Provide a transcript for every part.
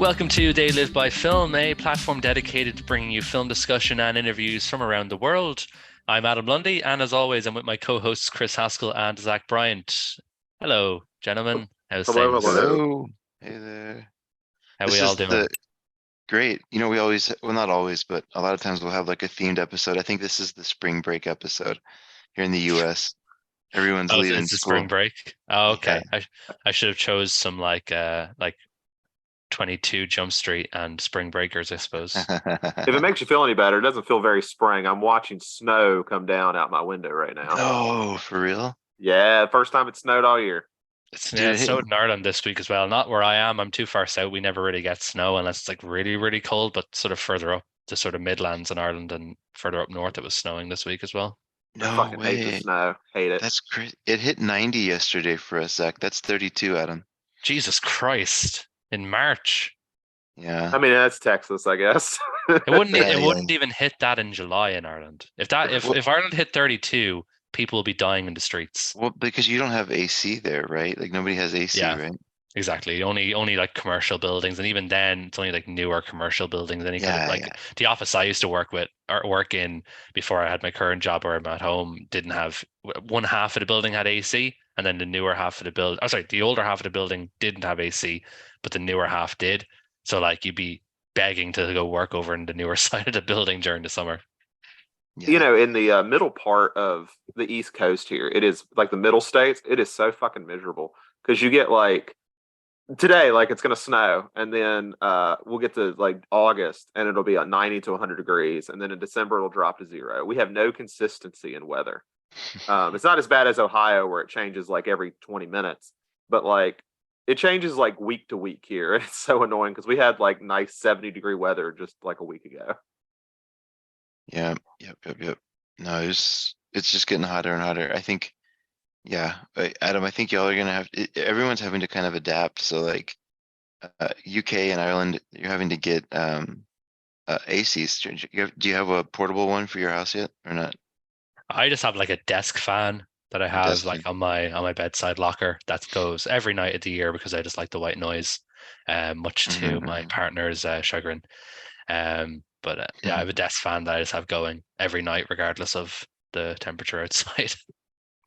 Welcome to They Live by Film, a platform dedicated to bringing you film discussion and interviews from around the world. I'm Adam Lundy, and as always, I'm with my co-hosts Chris Haskell and Zach Bryant. Hello, gentlemen. How's Hello, things? hello. Hello. Hey there. How we This all is doing? the great. We always, well, not always, but a lot of times we'll have like a themed episode. I think this is the spring break episode here in the US. Everyone's Oh, leaving it's the spring school. break. Oh, Yeah. okay. I should have chose some like 22 Jump Street and Spring Breakers, I suppose. If it makes you feel any better, it doesn't feel very spring. I'm watching snow come down out my window right now. No, for real? Yeah, first time it snowed all year. Yeah, Dude, it snowed in Ireland this week as well. Not where I am. I'm too far south. We never really get snow unless it's like really, really cold, but sort of further up the sort of Midlands in Ireland and further up north, it was snowing this week as well. I no fucking hate the way. snow. Hate it. That's great. It hit 90 yesterday for us, Zach. That's 32, Adam. Jesus Christ. In March. Yeah. I mean, that's Texas, I guess. It wouldn't Yeah, it yeah. wouldn't even hit that in July in Ireland. If Well, if Ireland hit 32, people will be dying in the streets. well, because you don't have AC there, right? Like nobody has AC, Yeah, right? exactly. Only like commercial buildings, and even then it's only like newer commercial buildings. Any kind of Yeah, like yeah. the office I used to work in before I had my current job where I'm at home didn't have one half of the building had AC, and then the newer half of the building, oh sorry, the older half of the building didn't have AC, but the newer half did. So like you'd be begging to go work over in the newer side of the building during the summer. You Yeah. know, in the middle part of the East Coast here, it is like the middle states, it is so fucking miserable because you get like today, like it's gonna snow, and then we'll get to like August, and it'll be at 90 to 100 degrees, and then in December it'll drop to zero. We have no consistency in weather. It's not as bad as Ohio where it changes like every 20 minutes, but like it changes like week to week here. And it's so annoying because we had like nice 70-degree weather just like a week ago. Yeah, yep. No, it's just getting hotter and hotter. I think, yeah, Adam, I think y'all are gonna everyone's having to kind of adapt. So like, UK and Ireland, you're having to get ACs. Do you have a portable one for your house yet or not? I just have like a desk fan that I A have desk like fan. on my bedside locker that goes every night of the year because I just like the white noise, much to my Hmm. partner's chagrin. But yeah, I have a desk fan that I just have going every night, regardless of the temperature outside.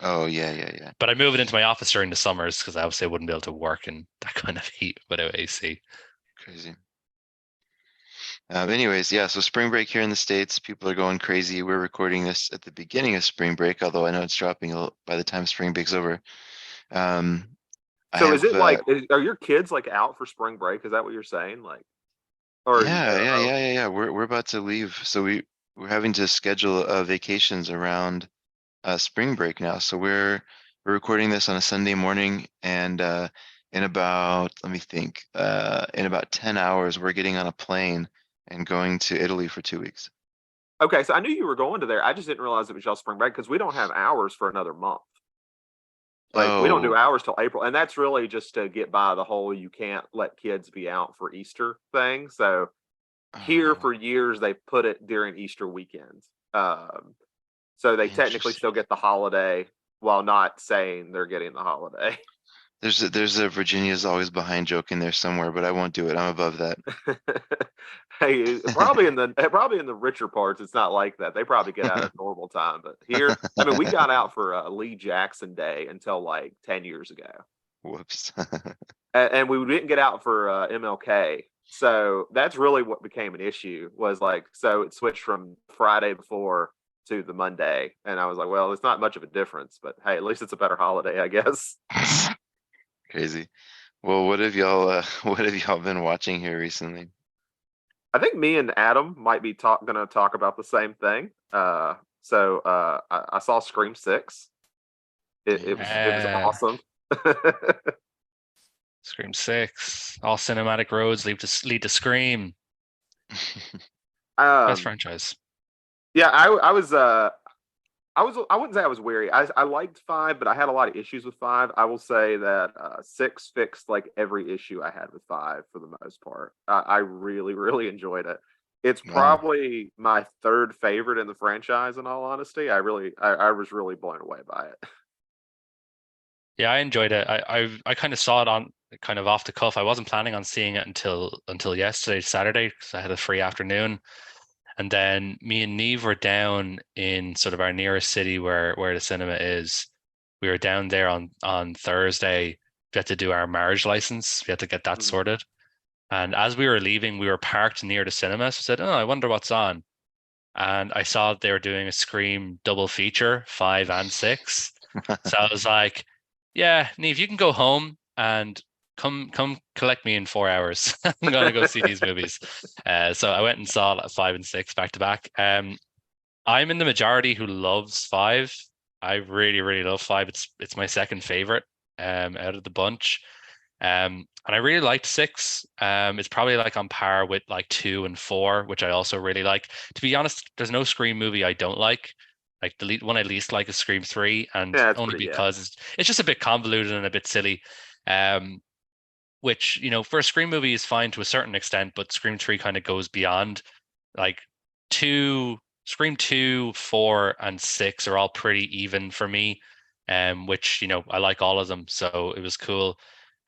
Oh yeah. But I move it into my office during the summers because I obviously wouldn't be able to work in that kind of heat without AC. Crazy. Anyways, yeah. So spring break here in the States, people are going crazy. We're recording this at the beginning of spring break, although I know it's dropping by the time spring break's over. Um, I So is have it like are your kids like out for spring break? Is that what you're saying? Like or Yeah. We're about to leave, so we're having to schedule vacations around spring break now. So we're recording this on a Sunday morning, and in about let me think, in about 10 hours, we're getting on a plane and going to Italy for 2 weeks. okay, so I knew you were going to there. I just didn't realize it was y'all spring break because we don't have hours for another month. Like we don't do Oh, hours till April, and that's really just to get by the whole you can't let kids be out for Easter thing. So here oh, for years they put it during Easter weekends. So they technically interesting. still get the holiday while not saying they're getting the holiday. There's a Virginia's always behind joke in there somewhere, but I won't do it. I'm above that. Hey, probably in the richer parts, it's not like that. They probably get out at normal time, but here, I mean, we got out for Lee Jackson Day until like 10 years ago, Whoops. and we didn't get out for MLK. So that's really what became an issue. Was like, so it switched from Friday before to the Monday, and I was like, well, it's not much of a difference, but hey, at least it's a better holiday, I guess. Crazy. Well, what have y'all what have y'all been watching here recently? I think me and Adam might be going to talk about the same thing. I saw Scream 6. It was Uh, awesome. Scream 6, all cinematic roads lead to Scream. Best um, franchise. yeah, I wouldn't say I was weary. I liked 5, but I had a lot of issues with 5. I will say that 6 fixed like every issue I had with 5 for the most part. I really really enjoyed it. It's Wow. probably my third favorite in the franchise. In all honesty, I was really blown away by it. Yeah, I enjoyed it. I kind of saw it on kind of off the cuff. I wasn't planning on seeing it until yesterday, Saturday, because I had a free afternoon. And then me and Neve were down in sort of our nearest city where the cinema is. We were down there on Thursday. We had to do our marriage license. We had to get that Mhm. sorted. And as we were leaving, we were parked near the cinema. So I said, "Oh, I wonder what's on." And I saw they were doing a Scream double feature, 5 and 6. So I was like, "Yeah, Neve, you can go home and come collect me in 4 hours. I'm gonna go see these movies." So I went and saw 5 and 6 back to back. I'm in the majority who loves 5. I really, really love 5. It's my second favorite out of the bunch. And I really liked 6. It's probably like on par with like 2 and 4, which I also really like. To be honest, there's no Scream movie I don't like. Like the one I least like is Scream 3, and Yeah, it's only pretty. Yeah. because it's just a bit convoluted and a bit silly. Um, which, for a Scream movie is fine to a certain extent, but Scream 3 kind of goes beyond. Like Scream 2, 4, and 6 are all pretty even for me. Which, I like all of them, so it was cool.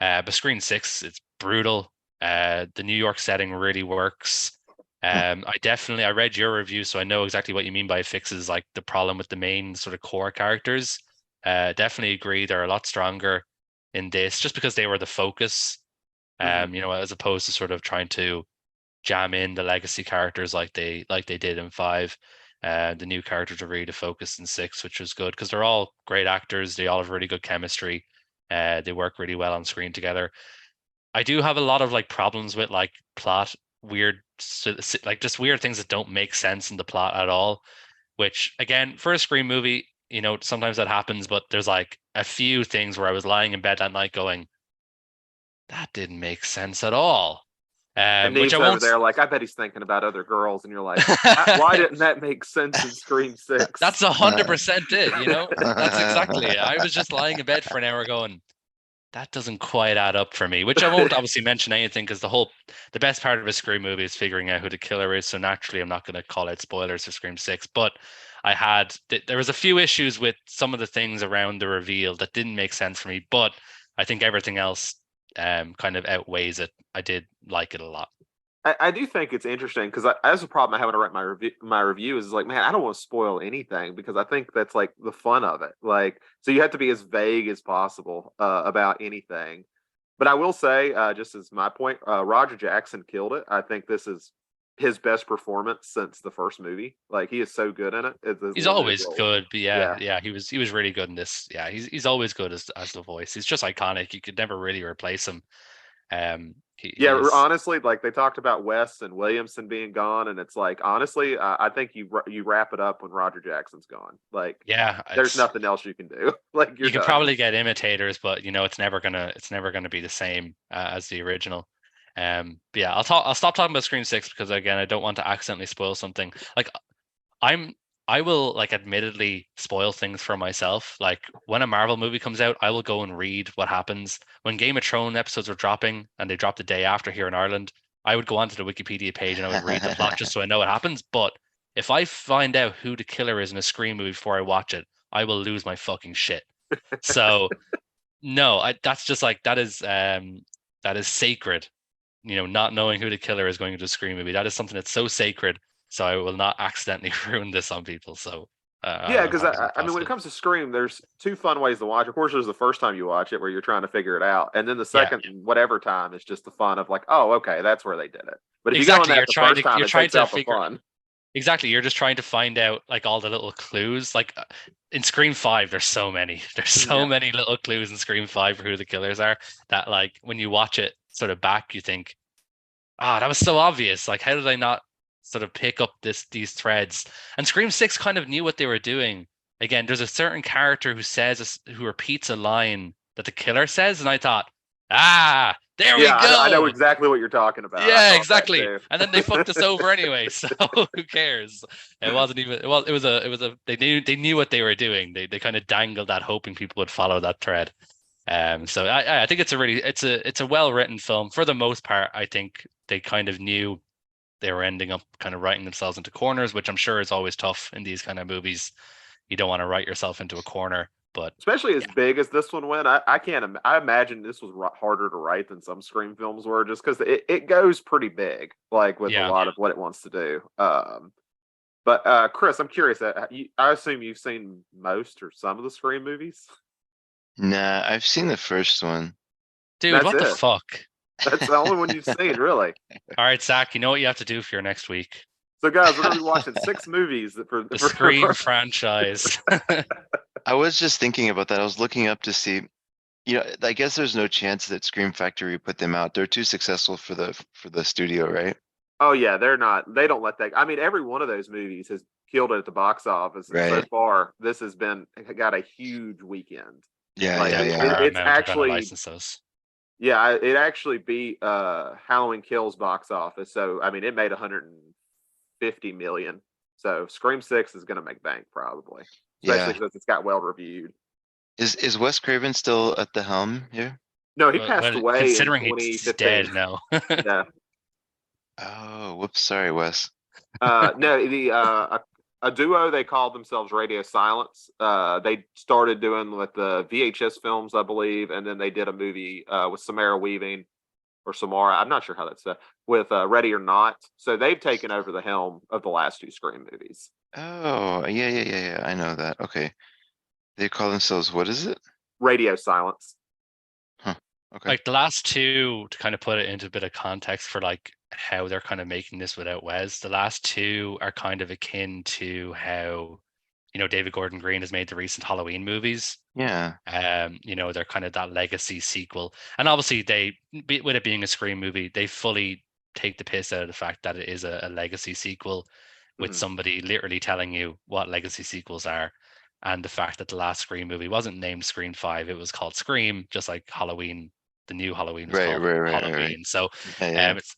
But Scream 6, it's brutal. The New York setting really works. I read your review, so I know exactly what you mean by it fixes like the problem with the main sort of core characters. Definitely agree, they're a lot stronger in this just because they were the focus. Mhm. As opposed to sort of trying to jam in the legacy characters like they did in 5. The new characters are really the focus in 6, which was good because they're all great actors. They all have really good chemistry. They work really well on screen together. I do have a lot of like problems with like plot, like just weird things that don't make sense in the plot at all. Which again, for a Scream movie, sometimes that happens. But there's like a few things where I was lying in bed that night going, that didn't make sense at all. And Which I Neve's over won't. there, like, I bet he's thinking about other girls, and you're like, why didn't that make sense in Scream 6? That's 100% it. That's exactly it. I was just lying in bed for an hour going, that doesn't quite add up for me. Which I won't obviously mention anything because the best part of a Scream movie is figuring out who the killer is. So naturally, I'm not going to call out spoilers for Scream 6. But there was a few issues with some of the things around the reveal that didn't make sense for me. But I think everything else kind of outweighs it. I did like it a lot. I do think it's interesting because that's a problem I have when I write my review is like, man, I don't want to spoil anything because I think that's like the fun of it. Like, so you have to be as vague as possible about anything. But I will say, just as my point, Roger Jackson killed it. I think this is his best performance since the first movie. Like, he is so good in it. It's his He's limited always role. good, but yeah, Yeah. yeah, he was really good in this. Yeah, he's always good as the voice. He's just iconic. You could never really replace him. He Yeah, is. honestly, like they talked about Wes and Williamson being gone, and it's like honestly, I think you wrap it up when Roger Jackson's gone. Like, Yeah, there's it's nothing else you can do. Like, you're you can done. probably get imitators, but it's never gonna be the same as the original. But yeah, I'll stop talking about Scream 6 because again, I don't want to accidentally spoil something. Like I'm I will like admittedly spoil things for myself. Like when a Marvel movie comes out, I will go and read what happens. When Game of Thrones episodes are dropping and they drop the day after here in Ireland, I would go onto the Wikipedia page and I would read the plot just so I know what happens. But if I find out who the killer is in a Scream movie before I watch it, I will lose my fucking shit. So no, that's just like that is sacred. Not knowing who the killer is going into a Scream movie. That is something that's so sacred. So I will not accidentally ruin this on people. So Yeah, I'm because happy to I mean, pass when it it. comes to Scream, there's two fun ways to watch. Of course, there's the first time you watch it where you're trying to figure it out, and then the Yeah, second whatever time is just the fun of like, oh, okay, that's where they did it. But if you go on exactly. that You're the trying first to time, you're it trying takes to out the figure fun. exactly. You're just trying to find out like all the little clues. Like in Scream 5, there's so many. There's so Yeah. many little clues in Scream 5 for who the killers are that like when you watch it sort of back, you think, that was so obvious. Like, how did I not sort of pick up these threads? And Scream 6 kind of knew what they were doing. Again, there's a certain character who repeats a line that the killer says, and I thought, there we Yeah, I know go. exactly what you're talking about. I Yeah, thought that exactly. too. And then they fucked us over anyway, so who cares? It wasn't even it was a they knew what they were doing. They kind of dangled that hoping people would follow that thread. So I think it's a well-written film for the most part. I think they kind of knew they were ending up kind of writing themselves into corners, which I'm sure is always tough in these kind of movies. You don't want to write yourself into a corner. But especially as yeah, big as this one went. I can't. I imagine this was harder to write than some Scream films were, just because it goes pretty big, like with a yeah. lot of what it wants to do. But Chris, I'm curious. I assume you've seen most or some of the Scream movies. Nah, I've seen the first one. Dude, That's what the it. fuck? That's the only one you've seen, really. All right, Zach, you know what you have to do for your next week? So, guys, we're gonna be watching 6 movies that The Scream for franchise. I was just thinking about that. I was looking up to see, I guess there's no chance that Scream Factory put them out. They're too successful for the studio, right? Oh yeah, they're not. They don't let that. I mean, every one of those movies has killed it at the box office, and so Right. far, this has got a huge weekend. Yeah, Like yeah, Yeah, yeah. it's Paramount are going to actually, license those. yeah, it actually beat Halloween Kills box office. So I mean, it made 150 million. So Scream 6 is going to make bank probably, especially Yeah. because it's got well reviewed. Is Wes Craven still at the helm here? No, he passed Well, away in considering he's 2015. dead now. Yeah. Oh, whoops, sorry, Wes. No, a duo, they called themselves Radio Silence. They started doing with the VHS films, I believe, and then they did a movie with Samara Weaving or Samara. I'm not sure how that's said, with Ready or Not. So they've taken over the helm of the last 2 Scream movies. Oh, yeah. I know that. Okay. They call themselves, what is it? Radio Silence. Huh. Okay. Like the last two, to kind of put it into a bit of context for like how they're kind of making this without Wes, the last two are kind of akin to how, David Gordon Green has made the recent Halloween movies. Yeah. They're kind of that legacy sequel. And obviously with it being a Scream movie, they fully take the piss out of the fact that it is a legacy sequel with Mhm. somebody literally telling you what legacy sequels are. And the fact that the last Scream movie wasn't named Scream 5, it was called Scream, just like Halloween, the new Halloween was Right, called right. Halloween. So Yeah. it's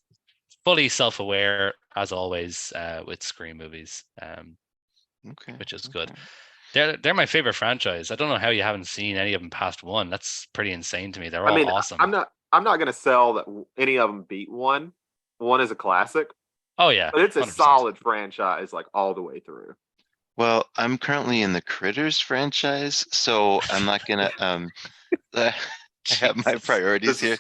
fully self-aware, as always, with Scream movies, Okay. which is good. They're my favorite franchise. I don't know how you haven't seen any of them past one. That's pretty insane to me. They're I all mean, awesome. I'm not going to sell that any of them beat one. One is a classic, Oh yeah, but it's a 100%. solid franchise, like all the way through. Well, I'm currently in the Critters franchise, so I'm not gonna I have my Jesus. priorities here.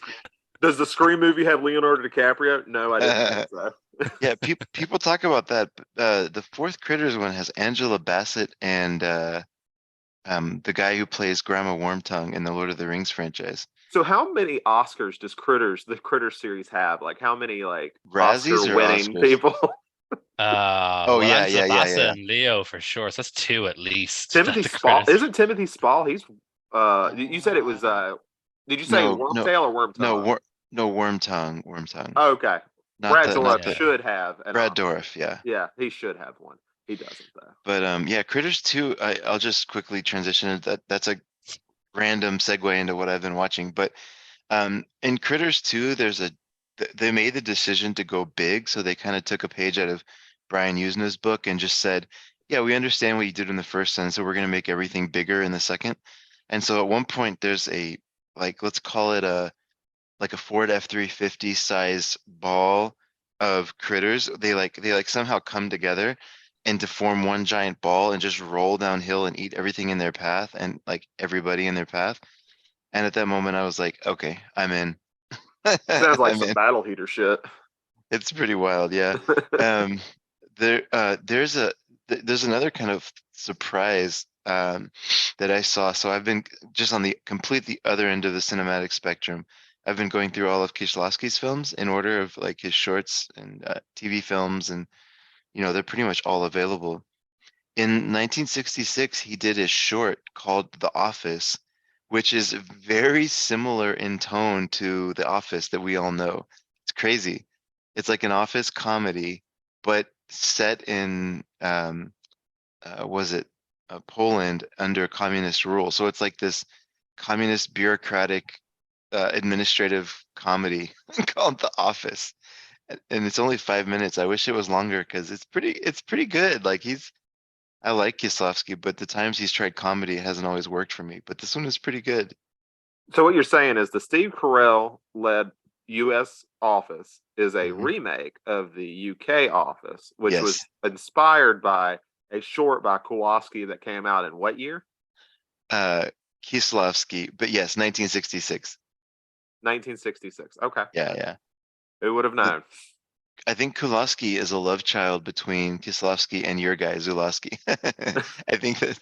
Does the Scream movie have Leonardo DiCaprio? No, I didn't think so. Yeah, people talk about that. The fourth Critters one has Angela Bassett and the guy who plays Grandma Wormtongue in the Lord of the Rings franchise. So how many Oscars does the Critters series have? Like how many like Razzies Oscar or winning Oscars? people? Oh Well, yeah, Angela yeah, yeah, Bassett yeah. and Leo for sure. So that's two at least that Timothy the Spall. critics. Isn't Timothy Spall? He's you said it was did you say No, no, Wormtail or no, Wormtongue? no, Wormtongue. Oh, okay. Not Brad the, not Dourif the Yeah. should have an Brad Oscar. Dourif, yeah. Yeah, he should have one. He doesn't though. But yeah, Critters 2, I'll just quickly transition. That's a random segue into what I've been watching. But in Critters 2, they made the decision to go big, so they kind of took a page out of Brian Usna's book and just said, "Yeah, we understand what you did in the first one, so we're going to make everything bigger in the second." And so at one point, there's let's call it a Ford F-350 size ball of critters. They somehow come together and to form one giant ball and just roll downhill and eat everything in their path and like everybody in their path. And at that moment, I was like, okay, I'm in. Sounds like I'm some in. battle heater shit. It's pretty wild, yeah. Um, there, there's another kind of surprise that I saw. So I've been just on the completely other end of the cinematic spectrum. I've been going through all of Kieślowski's films in order of like his shorts and TV films, and they're pretty much all available. In 1966, he did a short called The Office, which is very similar in tone to The Office that we all know. It's crazy. It's like an office comedy, but set in was it Poland under communist rule. So it's like this communist bureaucratic administrative comedy called The Office. And it's only 5 minutes. I wish it was longer because it's pretty good. I like Kieslowski, but the times he's tried comedy it hasn't always worked for me. But this one is pretty good. So what you're saying is the Steve Carell led U.S. Office is a Mhm. remake of the U.K. Office, which was Yes. inspired by a short by Kowalski that came out in what year? uh, Kieslowski, but yes, 1966. 1966. Okay. Yeah, yeah. Who would have known? I think Kulowski is a love child between Kieslowski and your guy Zulowski. I think that.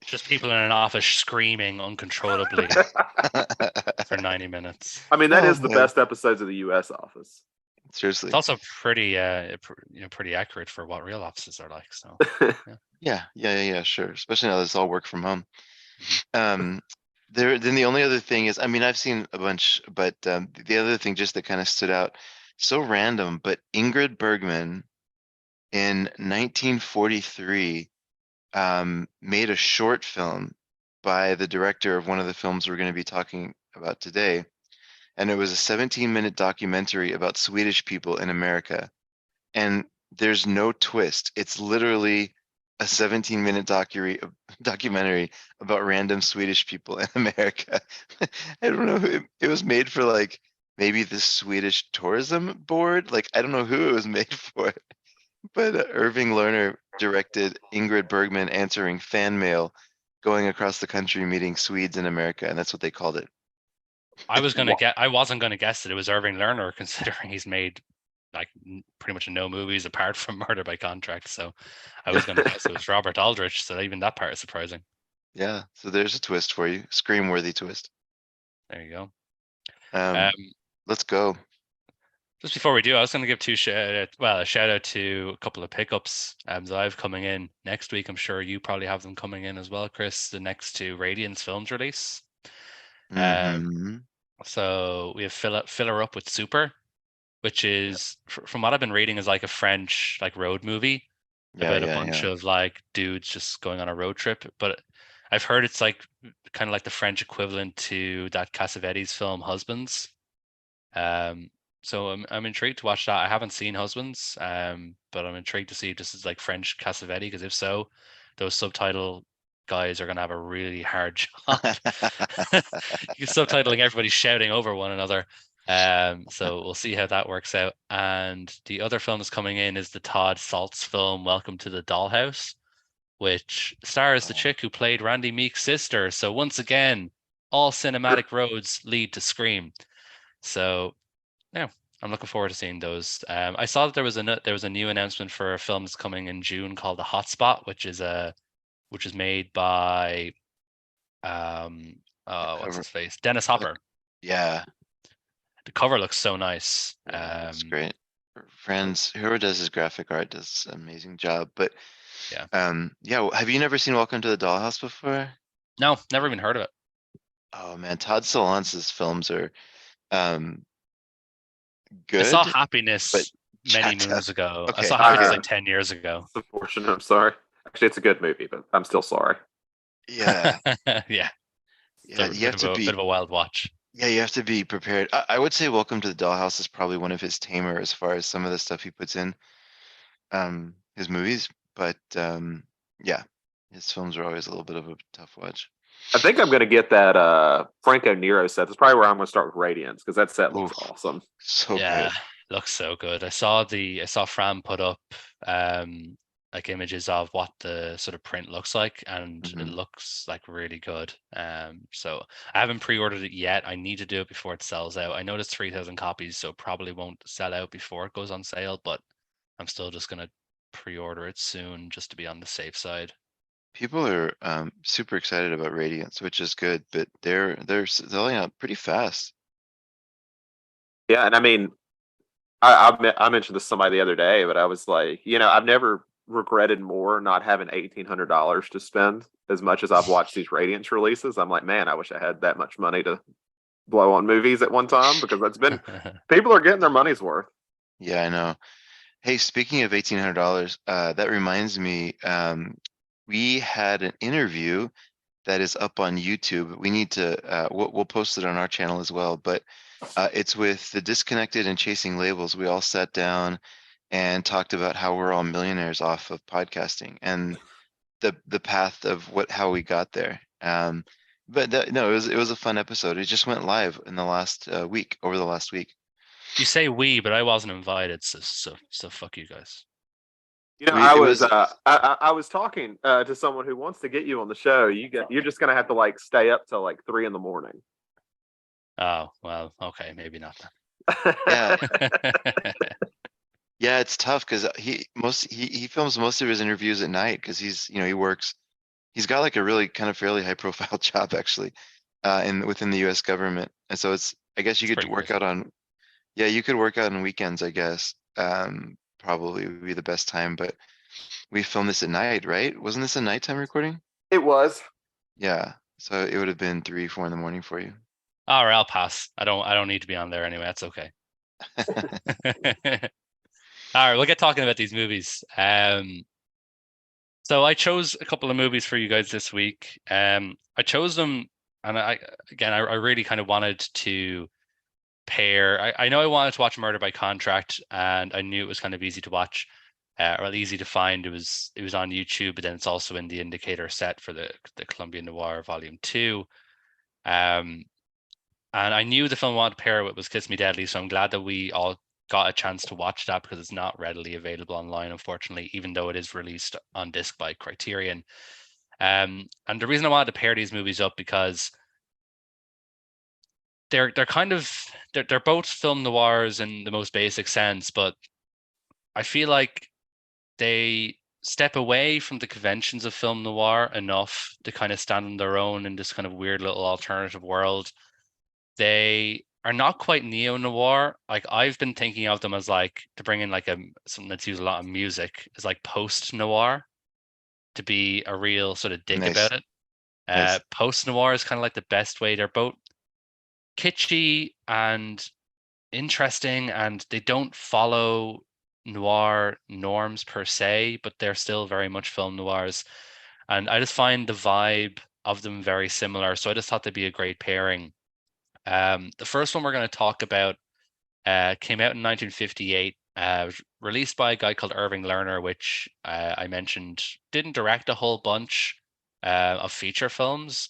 Just people in an office screaming uncontrollably for 90 minutes. I mean, that Oh is the man, best episodes of the U.S. Office. It's seriously. also pretty, pretty accurate for what real offices are like. So, yeah. Yeah, sure. Especially now that it's all work from home. Mhm. Um, then the only other thing is, I mean, I've seen a bunch, but the other thing just that kind of stood out, so random, but Ingrid Bergman in 1943 made a short film by the director of one of the films we're going to be talking about today. And it was a 17-minute documentary about Swedish people in America. And there's no twist. It's literally a 17-minute documentary about random Swedish people in America. I don't know. It was made for like maybe the Swedish tourism board. Like I don't know who it was made for, but Irving Lerner directed Ingrid Bergman answering fan mail, going across the country meeting Swedes in America, and that's what they called it. I wasn't gonna guess that it was Irving Lerner, considering he's made like pretty much no movies apart from Murder by Contract. So I was gonna guess it was Robert Aldrich. So even that part is surprising. Yeah, so there's a twist for you, scream-worthy twist. There you go. Um, Um, let's go. just before we do, I was going to give a shout out to a couple of pickups that I have coming in next week. I'm sure you probably have them coming in as well, Chris. The next to Radiance Films release. Um, Mm-hmm. so we have Filler Up with Super, which is from what I've been reading is like a French like road movie Yeah, about a yeah, bunch yeah. of like dudes just going on a road trip. But I've heard it's like kind of like the French equivalent to that Cassavetes film Husbands. Um, so I'm intrigued to watch that. I haven't seen Husbands, but I'm intrigued to see if this is like French Cassavetes, because if so, those subtitle guys are gonna have a really hard job. You're subtitling everybody shouting over one another. So we'll see how that works out. And the other film that's coming in is the Todd Saltz film, Welcome to the Dollhouse, which stars the Oh, chick who played Randy Meek's sister. So once again, all cinematic roads lead to Scream. So yeah, I'm looking forward to seeing those. I saw that there was a new announcement for a film that's coming in June called The Hotspot, which is made by the what's cover. his face, Dennis Look, Hopper. yeah, The cover looks so nice. yeah, looks great. Friends, whoever does his graphic art does an amazing job. But Yeah, yeah, have you never seen Welcome to the Dollhouse before? no, never even heard of it. Oh man, Todd Solance's films are um I saw good, but Happiness many jacked up. moons ago. I Okay, saw I Happiness okay. like have. 10 years ago. It's unfortunate. I'm sorry. Actually, it's a good movie, but I'm still sorry. Yeah, Yeah, it's yeah, a you have to bit be of a wild watch. yeah, you have to be prepared. I would say Welcome to the Dollhouse is probably one of his tamer as far as some of the stuff he puts in his movies, but yeah, his films are always a little bit of a tough watch. I think I'm going to get that Franco Nero set. That's probably where I'm going to start with Radiance because that set looks Oof, awesome. so Yeah, good. looks so good. I saw Fran put up um like images of what the sort of print looks like, and it Hmm. looks like really good. So I haven't pre-ordered it yet. I need to do it before it sells out. I know there's 3,000 copies, so probably won't sell out before it goes on sale, but I'm still just gonna pre-order it soon just to be on the safe side. People are super excited about Radiance, which is good, but they're selling out pretty fast. Yeah, and I mean, I mentioned this to somebody the other day, but I was like, I've never regretted more not having $1,800 to spend as much as I've watched these Radiance releases. I'm like, man, I wish I had that much money to blow on movies at one time because that's been people are getting their money's worth. Yeah, I know. Hey, speaking of $1,800, that reminds me, we had an interview that is up on YouTube. We need to, we'll post it on our channel as well, but it's with the Disconnected and Chasing Labels. We all sat down and talked about how we're all millionaires off of podcasting and the path of how we got there. No, it was a fun episode. It just went live in the last week, over the last week. You say we, but I wasn't invited, so fuck you guys. You know, It was I was talking to someone who wants to get you on the show. You're just gonna have to like stay up till like 3 in the morning. Oh, well, okay, maybe not yeah, then. yeah, it's tough because he films most of his interviews at night because he works. He's got like a really kind of fairly high profile job actually, in within the U.S. government, and so I guess you It's could pretty work good. out on, yeah, you could work out on weekends, I guess. Probably would be the best time, but we filmed this at night, right? Wasn't this a nighttime recording? It was. Yeah, so it would have been 3, 4 in the morning for you. All right, I'll pass. I don't need to be on there anyway. That's okay. All right, we'll get talking about these movies. So I chose a couple of movies for you guys this week. I chose them, and I really kind of wanted to pair. I know I wanted to watch Murder by Contract, and I knew it was kind of easy to watch, or easy to find. It was on YouTube, but then it's also in the indicator set for the Columbia Noir Volume 2. Um, and I knew the film I wanted to pair it with was Kiss Me Deadly, so I'm glad that we all got a chance to watch that because it's not readily available online, unfortunately, even though it is released on disc by Criterion. And the reason I wanted to pair these movies up because they're kind of they're both film noirs in the most basic sense, but I feel like they step away from the conventions of film noir enough to kind of stand on their own in this kind of weird little alternative world. They are not quite neo noir. Like I've been thinking of them as like to bring in like something that's used a lot of music is like post noir to be a real sort of dig Nice, about it. nice. Post noir is kind of like the best way. They're both kitschy and interesting, and they don't follow noir norms per se, but they're still very much film noirs. And I just find the vibe of them very similar. So I just thought they'd be a great pairing. The first one we're going to talk about came out in 1958. Was released by a guy called Irving Lerner, which I mentioned didn't direct a whole bunch of feature films.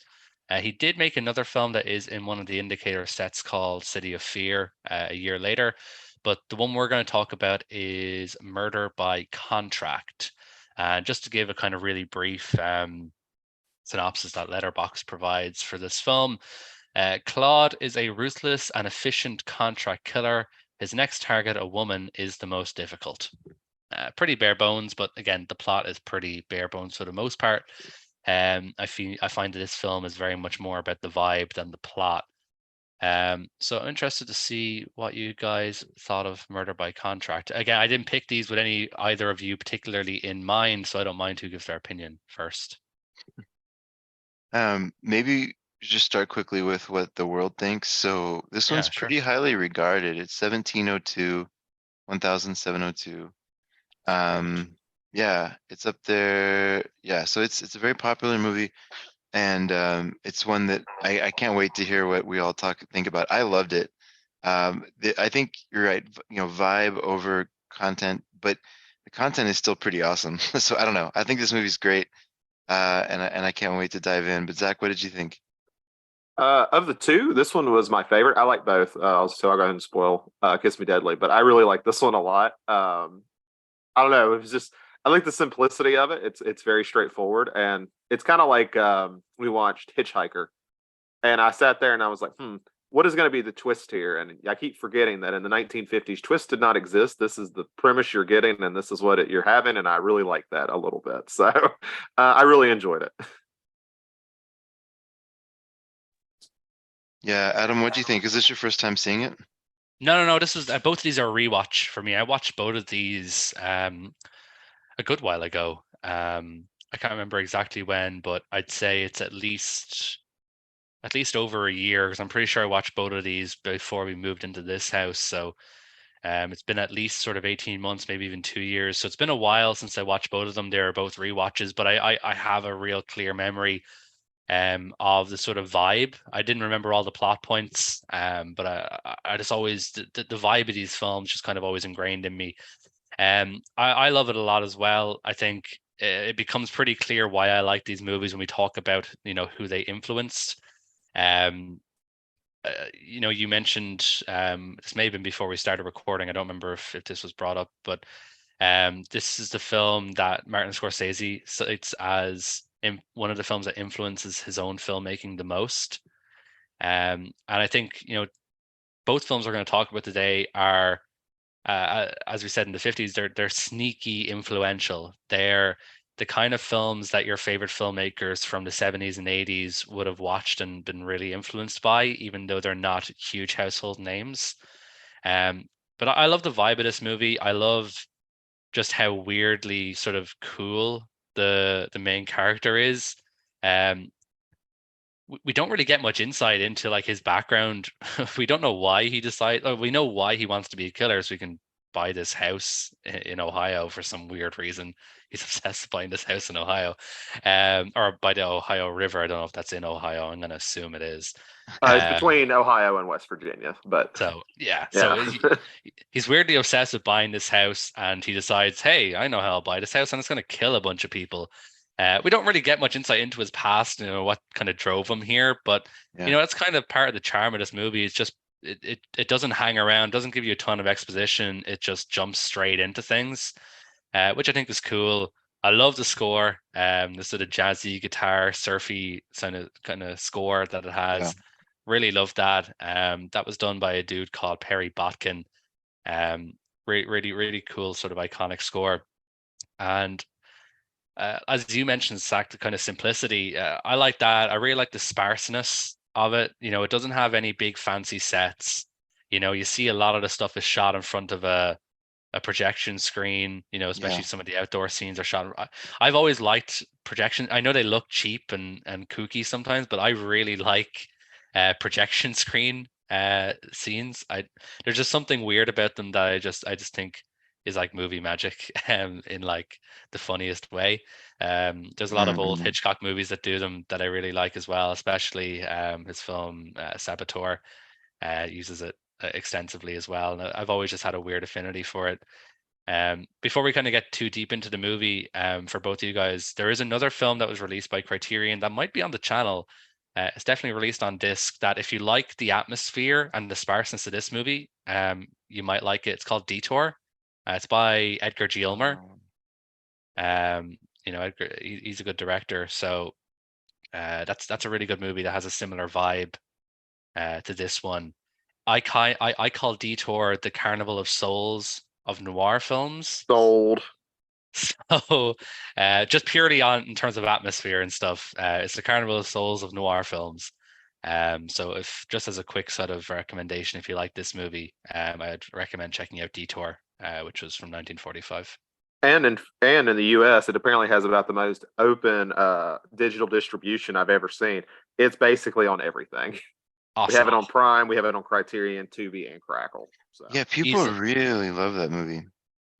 He did make another film that is in one of the indicator sets called City of Fear a year later. But the one we're going to talk about is Murder by Contract. Just to give a kind of really brief synopsis that Letterbox provides for this film. Claude is a ruthless and efficient contract killer. His next target, a woman, is the most difficult. Pretty bare bones, but again, the plot is pretty bare bones for the most part. I find that this film is very much more about the vibe than the plot. So I'm interested to see what you guys thought of Murder by Contract. Again, I didn't pick these with either of you particularly in mind, so I don't mind who gives their opinion first. Maybe just start quickly with what the world thinks. So this Yeah, one's sure. pretty highly regarded. It's 1702, 1702. Perfect. Yeah, it's up there. Yeah, so it's a very popular movie, and it's one that I can't wait to hear what we all think about. I loved it. I think you're right. Vibe over content, but the content is still pretty awesome. So I don't know. I think this movie's great, and I can't wait to dive in. But Zach, what did you think? Of the two, this one was my favorite. I like both. So I'll go ahead and spoil Kiss Me Deadly, but I really like this one a lot. I don't know. It was just I like the simplicity of it. It's very straightforward, and it's kind of like we watched Hitchhiker, and I sat there and I was like, what is going to be the twist here? And I keep forgetting that in the 1950s, twist did not exist. This is the premise you're getting, and this is what you're having, and I really like that a little bit. So I really enjoyed it. Yeah, Adam, what do you think? Is this your first time seeing it? No. This was both of these are a rewatch for me. I watched both of these a good while ago. I can't remember exactly when, but I'd say it's at least over a year because I'm pretty sure I watched both of these before we moved into this house. So it's been at least sort of 18 months, maybe even 2 years. So it's been a while since I watched both of them. They're both rewatches, but I have a real clear memory of the sort of vibe. I didn't remember all the plot points, but I just always the vibe of these films just kind of always ingrained in me. I love it a lot as well. I think it becomes pretty clear why I like these movies when we talk about who they influenced. Um, you mentioned this may have been before we started recording. I don't remember if this was brought up, but This is the film that Martin Scorsese cites as one of the films that influences his own filmmaking the most. And I think, both films we're going to talk about today are, as we said in the 50s, they're sneaky influential. They're the kind of films that your favorite filmmakers from the 70s and 80s would have watched and been really influenced by, even though they're not huge household names. Um, but I love the vibe of this movie. I love just how weirdly sort of cool the main character is. Um, we don't really get much insight into like his background. We don't know why he decided, or we know why he wants to be a killer, so we can buy this house in Ohio for some weird reason. He's obsessed with buying this house in Ohio, or by the Ohio River. I don't know if that's in Ohio. I'm gonna assume it is. It's Um, between Ohio and West Virginia, but so yeah, so yeah. he's weirdly obsessed with buying this house, and he decides, hey, I know how I'll buy this house, and it's going to kill a bunch of people. We don't really get much insight into his past, what kind of drove him here, but Yeah. that's kind of part of the charm of this movie. It's just it doesn't hang around, doesn't give you a ton of exposition. It just jumps straight into things, which I think is cool. I love the score, the sort of jazzy guitar, surfy kind of score that it Yeah. has. Really love that. That was done by a dude called Perry Botkin. Really, really cool sort of iconic score. And as you mentioned, Zach, the kind of simplicity, I like that. I really like the sparseness of it. It doesn't have any big fancy sets. You see a lot of the stuff is shot in front of a projection screen, Yeah. especially some of the outdoor scenes are shot. I've always liked projection. I know they look cheap and kooky sometimes, but I really like projection screen scenes. There's just something weird about them that I just think is like movie magic in like the funniest way. There's a lot of old Mm-hmm. Hitchcock movies that do them that I really like as well, especially his film Saboteur uses it extensively as well. And I've always just had a weird affinity for it. Before we kind of get too deep into the movie, for both of you guys, there is another film that was released by Criterion that might be on the channel. It's definitely released on disc. That if you like the atmosphere and the sparseness of this movie, you might like it. It's called Detour. It's by Edgar G. Ulmer. Edgar, he's a good director, so that's a really good movie that has a similar vibe to this one. I call Detour the Carnival of Souls of noir films. Sold. So, just purely on in terms of atmosphere and stuff, it's the Carnival of Souls of noir films. So if just as a quick sort of recommendation, if you like this movie, I'd recommend checking out Detour, which was from 1945. And in the US, it apparently has about the most open digital distribution I've ever seen. It's basically on everything. We have Awesome. it on Prime, we have it on Criterion, Tubi, and Crackle. So Yeah, people really love that movie.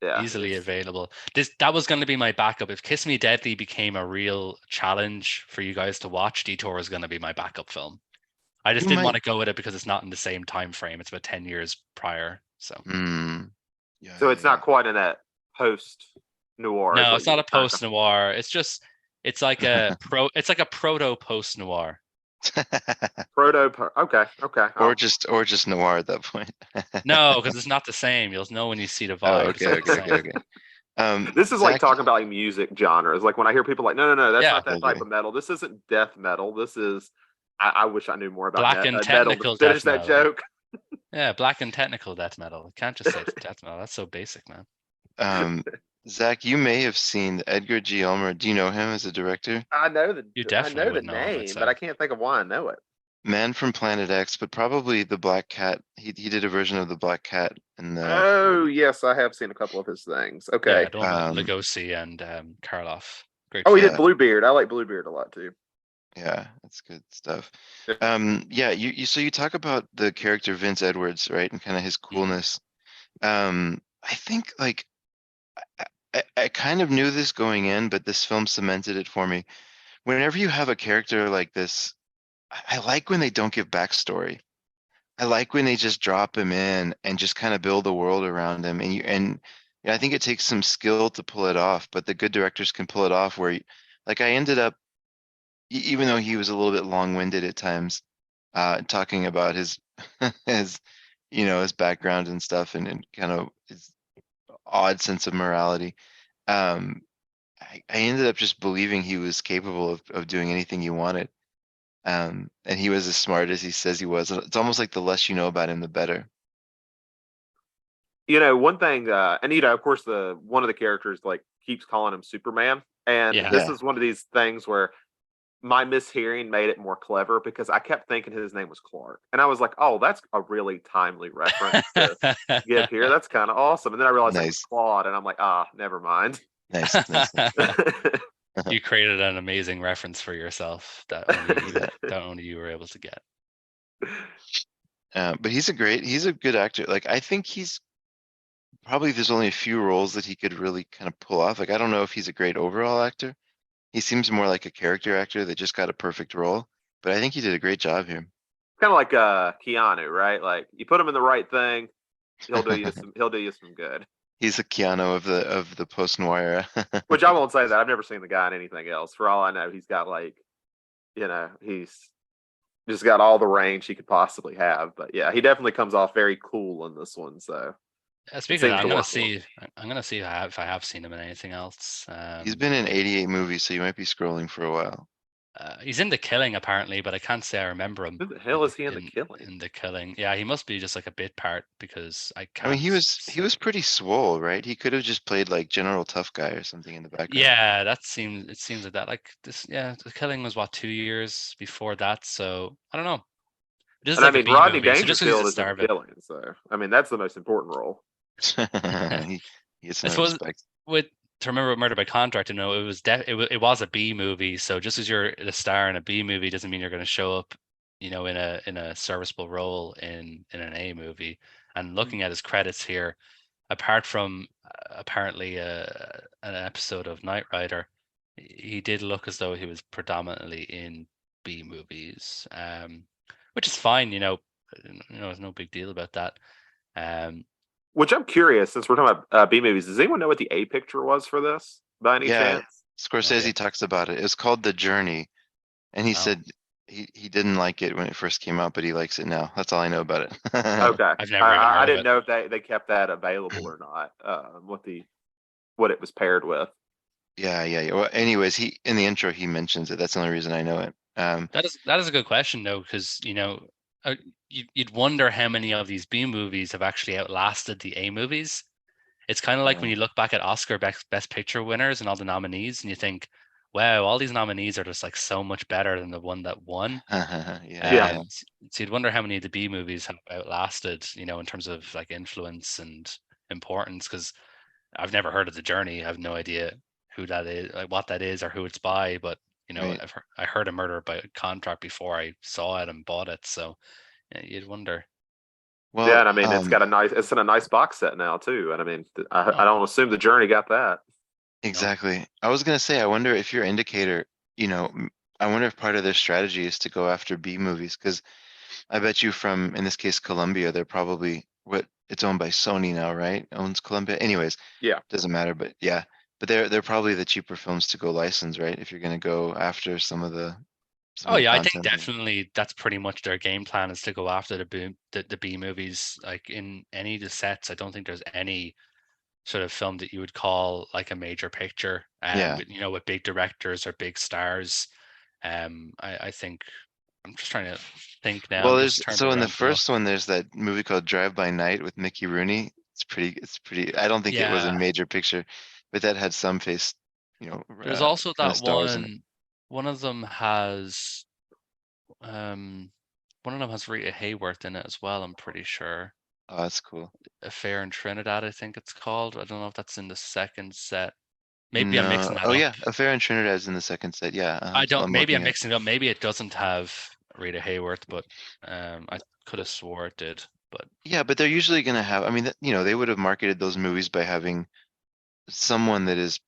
yeah, Easily available. That was going to be my backup. If Kiss Me Deadly became a real challenge for you guys to watch, Detour is going to be my backup film. I just You didn't might. want to go with it because it's not in the same time frame. It's about 10 years prior. So Yeah, so yeah, it's not yeah. quite in that post noir is no, what it's not you a post noir. It's like a proto post noir. proto. Okay, okay. Or just noir at that point. No, because it's not the same. You'll know when you see the Oh, vibe. It's okay, not the okay, okay, same. okay. This is like Zach, talking about like music genres. Like when I hear people like, no, that's Yeah, not that type of metal. This isn't death metal. This is. I wish I knew more about black and metal to technical finish death that metal. joke. Yeah, black and technical death metal. You can't just say it's death metal. That's so basic, man. um, Zach, you may have seen Edgar G. Ulmer. Do you know him as a director? I know the You I definitely know the would know him, I'd name, but say. I can't think of why I know it. Man from Planet X, but probably the Black Cat. He did a version of the Black Cat in the Oh 40s. yes, I have seen a couple of his things. Okay. Yeah, the one with Lugosi and Karloff. Great Oh, he film. did Yeah, Bluebeard. I like Bluebeard a lot too. yeah, that's good stuff. Yeah, so you talk about the character Vince Edwards, right, and kind of his Mhm. coolness. I think like I kind of knew this going in, but this film cemented it for me. Whenever you have a character like this, I like when they don't give backstory. I like when they just drop him in and just kind of build a world around him. I think it takes some skill to pull it off, but the good directors can pull it off. Like I ended up, even though he was a little bit long-winded at times, talking about his his his background and stuff, and kind of his odd sense of morality. Um, I ended up just believing he was capable of doing anything he wanted. And he was as smart as he says he was. It's almost like the less you know about him, the better. One thing, and of course, the one of the characters like keeps calling him Superman, and Yeah. this Yeah. is one of these things where my mishearing made it more clever because I kept thinking his name was Clark, and I was like, "Oh, that's a really timely reference to give here. That's kind of awesome." And then I realized it was Nice, Claude, and I'm like, "Ah, never mind." nice, nice, nice. You created an amazing reference for yourself Yeah. that only you were able to get. But he's a good actor. Like I think he's probably there's only a few roles that he could really kind of pull off. Like I don't know if he's a great overall actor. He seems more like a character actor that just got a perfect role. But I think he did a great job here. Kind of like Keanu, right? Like you put him in the right thing, he'll do you some good. He's a Keanu of the post-noir. Which I won't say that I've never seen the guy in anything else. For all I know, he's got like, he's just got all the range he could possibly have. But yeah, he definitely comes off very cool in this one. So it Speaking of seems that, to work well. I'm gonna see if I have seen him in anything else. He's been in 88 movies, so you might be scrolling for a while. He's in The Killing apparently, but I can't say I remember him Who the hell is he in the in killing? The Killing. Yeah, he must be just like a bit part because I I mean, can't he was pretty swole, right? He could have just played like General Tough Guy or something in the background. Yeah, it seems like that. Like this, yeah, The Killing was what, 2 years before that, so I don't know. This is And I like a mean, B Rodney movie, so just because he's Dangerfield a is in star the of it. killing. So I mean, that's the most important role. He gets I no suppose respect. with to remember Murder by Contract, it was a B movie. So just as you're the star in a B movie doesn't mean you're going to show up, in a serviceable role in an A movie. And looking at his credits here, apart from apparently an episode of Knight Rider, he did look as though he was predominantly in B movies, which is fine. There's no big deal about that. Um, Which I'm curious, since we're talking about B movies, does anyone know what the A picture was for this by any Yeah, chance? no idea. Scorsese talks about it. It's called The Journey, and he Oh, said he didn't like it when it first came out, but he likes it now. That's all I know about it. Okay, I've never even I heard of didn't it. know if they kept that available or not. What it was paired with. Yeah, yeah, yeah. Well, anyways, he in the intro he mentions it. That's the only reason I know it. That is a good question though, because you'd wonder how many of these B movies have actually outlasted the A movies. It's kind of like when Yeah. you look back at Oscar Best Picture winners and all the nominees, and you think, wow, all these nominees are just like so much better than the one that won. Yeah, Yeah, yeah. So you'd wonder how many of the B movies have outlasted, in terms of like influence and importance, because I've never heard of The Journey. I have no idea who that is, like what that is, or who it's by. But Right. I heard a Murder by Contract before I saw it and bought it. So yeah, you'd wonder. yeah, Well, and I mean, it's in a nice box set now too. And I mean, I Oh, don't assume the Journey got that. no. exactly. I was gonna say, I wonder if your indicator, I wonder if part of their strategy is to go after B movies, because I bet you from, in this case, Columbia, they're probably it's owned by Sony now, right? Owns Columbia. Anyways, Yeah, doesn't matter, but yeah. But they're probably the cheaper films to go license, right? If you're gonna go after some Oh of the yeah, I think content. definitely that's pretty much their game plan, is to go after the B movies. Like in any of the sets, I don't think there's any sort of film that you would call like a major picture, Yeah. with with big directors or big stars. I think I'm just trying to think now. Well, I'm there's just turned so in the around to look. first one, there's that movie called Drive by Night with Mickey Rooney. It's pretty. I don't think it was a Yeah, major picture, but that had some there's also kind of that stars in it. one. One of them has um, one of them has Rita Hayworth in it as well. I'm pretty sure. Oh, that's cool. Affair in Trinidad, I think it's called. I don't know if that's in the second set. Maybe I'm No. mixing that Oh up. yeah, Affair in Trinidad's in the second set. Yeah, I that's what don't. I'm Maybe I'm looking at. mixing it up. Maybe it doesn't have Rita Hayworth, but I could have swore it did. But Yeah, but they're usually gonna have. I mean, they would have marketed those movies by having someone that is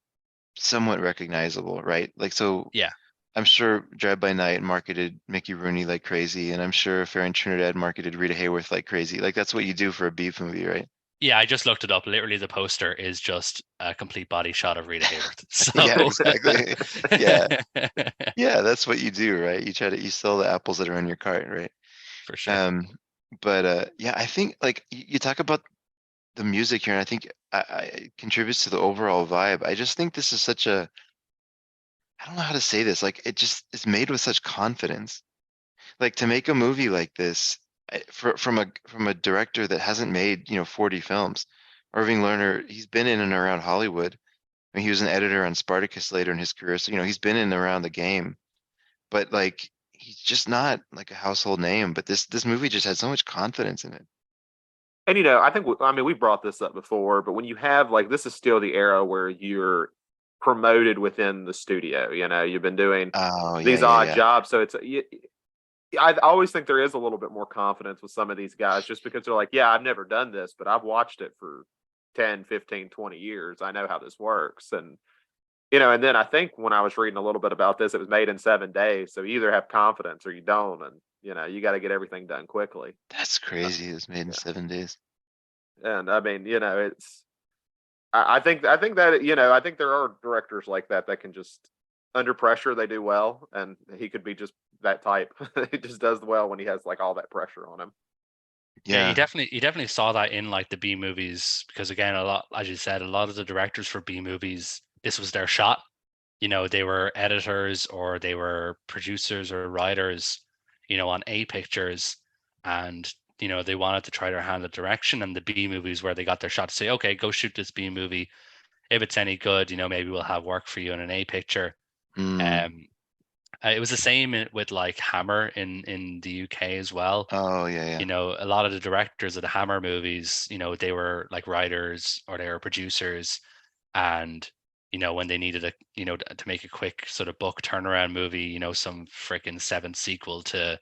somewhat recognizable, right? Like so. yeah, I'm sure Drive by Night marketed Mickey Rooney like crazy, and I'm sure Fair and Trinidad marketed Rita Hayworth like crazy. Like that's what you do for a beef movie, right? yeah. I just looked it up. Literally, the poster is just a complete body shot of Rita Hayworth. Yeah, So exactly. Yeah, yeah, that's what you do, right? You sell the apples that are in your cart, right? for sure. Um, but yeah, I think like you talk about the music here, and I think it contributes to the overall vibe. I just think this is such a, I don't know how to say this. Like it just is made with such confidence. Like to make a movie like this from a director that hasn't made 40 films. Irving Lerner, he's been in and around Hollywood. I mean, he was an editor on Spartacus later in his career, so he's been in and around the game. But like he's just not like a household name. But this movie just had so much confidence in it. And I think I mean we brought this up before, but when you have like this is still the era where you're promoted within the studio. You've been doing Oh yeah, these yeah, odd yeah. jobs, so I always think there is a little bit more confidence with some of these guys just because they're like, yeah, I've never done this, but I've watched it for 10, 15, 20 years. I know how this works. And then I think when I was reading a little bit about this, it was made in 7 days. So you either have confidence or you don't. And, you got to get everything done quickly. That's Uh, crazy. It was made in yeah. 7 days. And I mean, it's, I think that, I think there are directors like that can just, under pressure, they do well. And he could be just that type. He just does well when he has like all that pressure on him. Yeah, Yeah. you definitely saw that in like the B movies because again, a lot, as you said, a lot of the directors for B movies, this was their shot. They were editors or they were producers or writers, on A pictures, and they wanted to try their hand at direction. And the B movies where they got their shot to say, okay, go shoot this B movie. If it's any good, maybe we'll have work for you in an A picture. Mm. Um, it was the same with like Hammer in the UK as well. Oh yeah, yeah. A lot of the directors of the Hammer movies, they were like writers or they were producers, and when they needed to make a quick sort of book turnaround movie, some freaking seventh sequel to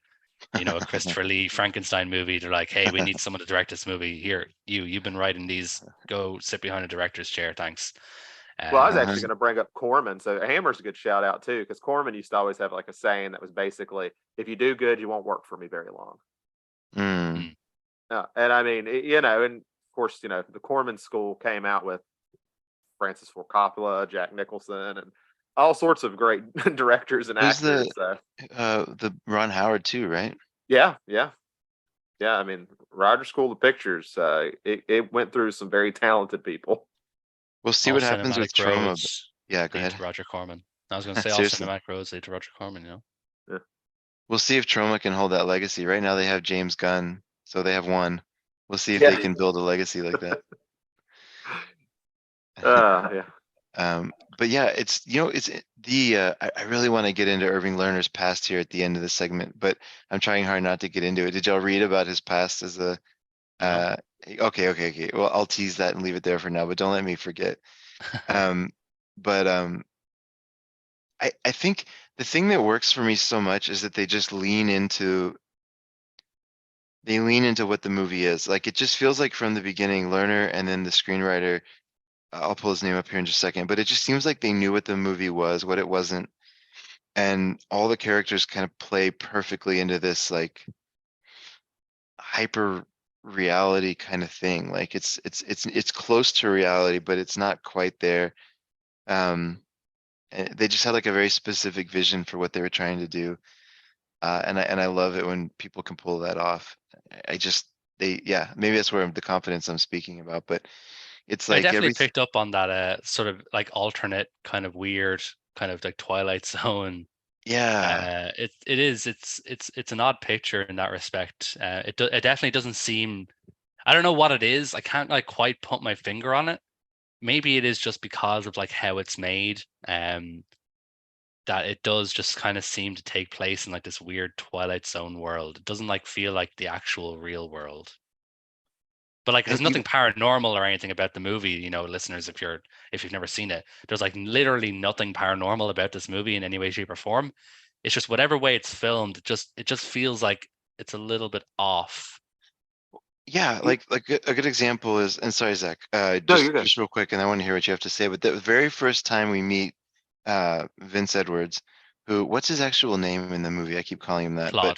a Christopher Lee Frankenstein movie, they're like, hey, we need someone to direct this movie. Here, you've been writing these, go sit behind a director's chair, thanks. Well, I was Uh-huh. actually going to bring up Corman. So Hammer's a good shout out too, because Corman used to always have like a saying that was basically, "If you do good, you won't work for me very long." Mm. Mm. And I mean, and of course, the Corman School came out with Francis Ford Coppola, Jack Nicholson, and all sorts of great directors and Who's actors. So the Ron Howard too, right? yeah, yeah, yeah. I mean, Roger School of Pictures. It went through some very talented people. We'll see All what happens with cinematic Troma. roads Yeah, go lead ahead. to Roger Corman. I was going to say all Seriously. cinematic roads lead to Roger Corman. Yeah. We'll see if Troma can hold that legacy. Right now they have James Gunn, so they have one. We'll see if they Yeah. can build a legacy like that. Yeah. But yeah, it's I really want to get into Irving Lerner's past here at the end of the segment, but I'm trying hard not to get into it. Did y'all read about his past as a No. okay. Well, I'll tease that and leave it there for now, but don't let me forget. Um, but I think the thing that works for me so much is that they just lean into what the movie is. Like it just feels like from the beginning, Lerner and then the screenwriter, I'll pull his name up here in just a second, but it just seems like they knew what the movie was, what it wasn't, and all the characters kind of play perfectly into this like hyper reality kind of thing. Like it's close to reality, but it's not quite there. They just had like a very specific vision for what they were trying to do. And I love it when people can pull that off. I just yeah, maybe that's where the confidence I'm speaking about, but it's I like definitely every picked up on that sort of like alternate kind of weird kind of like Twilight Zone. yeah. It's an odd picture in that respect. It definitely doesn't seem. I don't know what it is. I can't like quite put my finger on it. Maybe it is just because of like how it's made. That it does just kind of seem to take place in like this weird Twilight Zone world. It doesn't like feel like the actual real world. But like, And there's nothing paranormal or anything about the movie, listeners. If you've never seen it, there's like literally nothing paranormal about this movie in any way, shape, or form. It's just whatever way it's filmed, it just feels like it's a little bit off. yeah, like a good example is, and sorry, Zach, No, you're good. just real quick, and I want to hear what you have to say. But the very first time we meet Vince Edwards, who what's his actual name in the movie? I keep calling him that, but Claude.